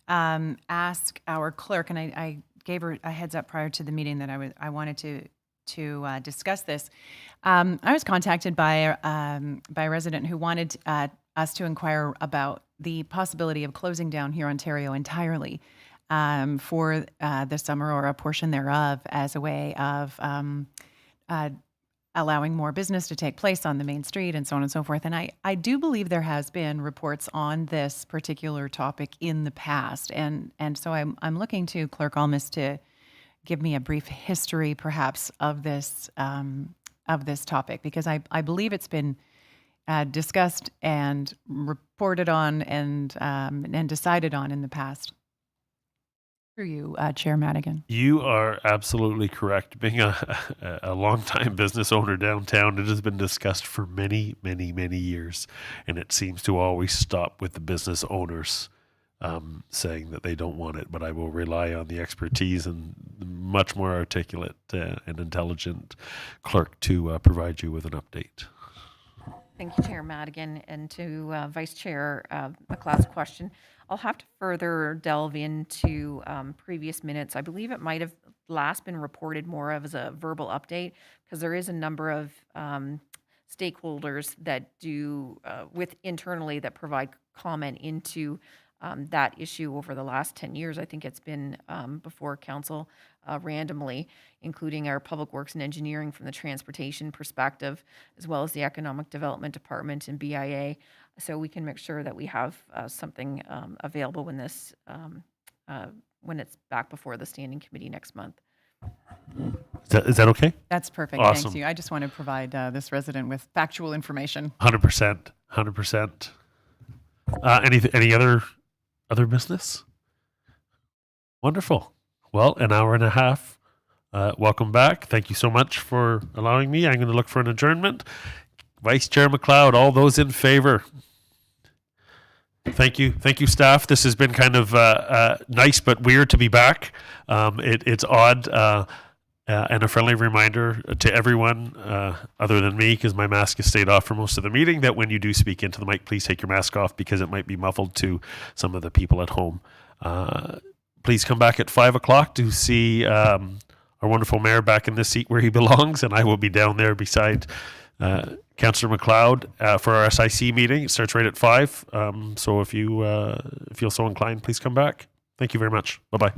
ask our clerk, and I gave her a heads up prior to the meeting that I wanted to discuss this. I was contacted by a resident who wanted us to inquire about the possibility of closing down Hurontario entirely for the summer or a portion thereof as a way of allowing more business to take place on the main street and so on and so forth. And I do believe there has been reports on this particular topic in the past. And so I'm looking to Clerk Almas to give me a brief history perhaps of this topic, because I believe it's been discussed and reported on and decided on in the past. Through you, Chair Madigan. You are absolutely correct. Being a longtime business owner downtown, it has been discussed for many, many, many years, and it seems to always stop with the business owners saying that they don't want it. But I will rely on the expertise and much more articulate and intelligent clerk to provide you with an update. Thank you, Chair Madigan, and to Vice Chair McLeod's question. I'll have to further delve into previous minutes. I believe it might have last been reported more of as a verbal update, because there is a number of stakeholders that do internally that provide comment into that issue over the last 10 years. I think it's been before council randomly, including our Public Works and Engineering from the transportation perspective, as well as the Economic Development Department and BIA. so we can make sure that we have something available when this when it's back before the standing committee next month. Is that okay? That's perfect. Awesome. Thanks you. I just want to provide this resident with factual information. 100%. 100%. Any other business? Wonderful. Well, an hour and a half. Welcome back. Thank you so much for allowing me. I'm going to look for an adjournment. Vice Chair McLeod, all those in favor? Thank you, staff. This has been kind of nice but weird to be back. It's odd, and a friendly reminder to everyone other than me, because my mask has stayed off for most of the meeting, that when you do speak into the mic, please take your mask off because it might be muffled to some of the people at home. Please come back at 5 o'clock to see our wonderful mayor back in this seat where he belongs, and I will be down there beside Councillor McLeod for our SIC meeting. It starts right at 5. So if you feel so inclined, please come back. Thank you very much. Bye-bye.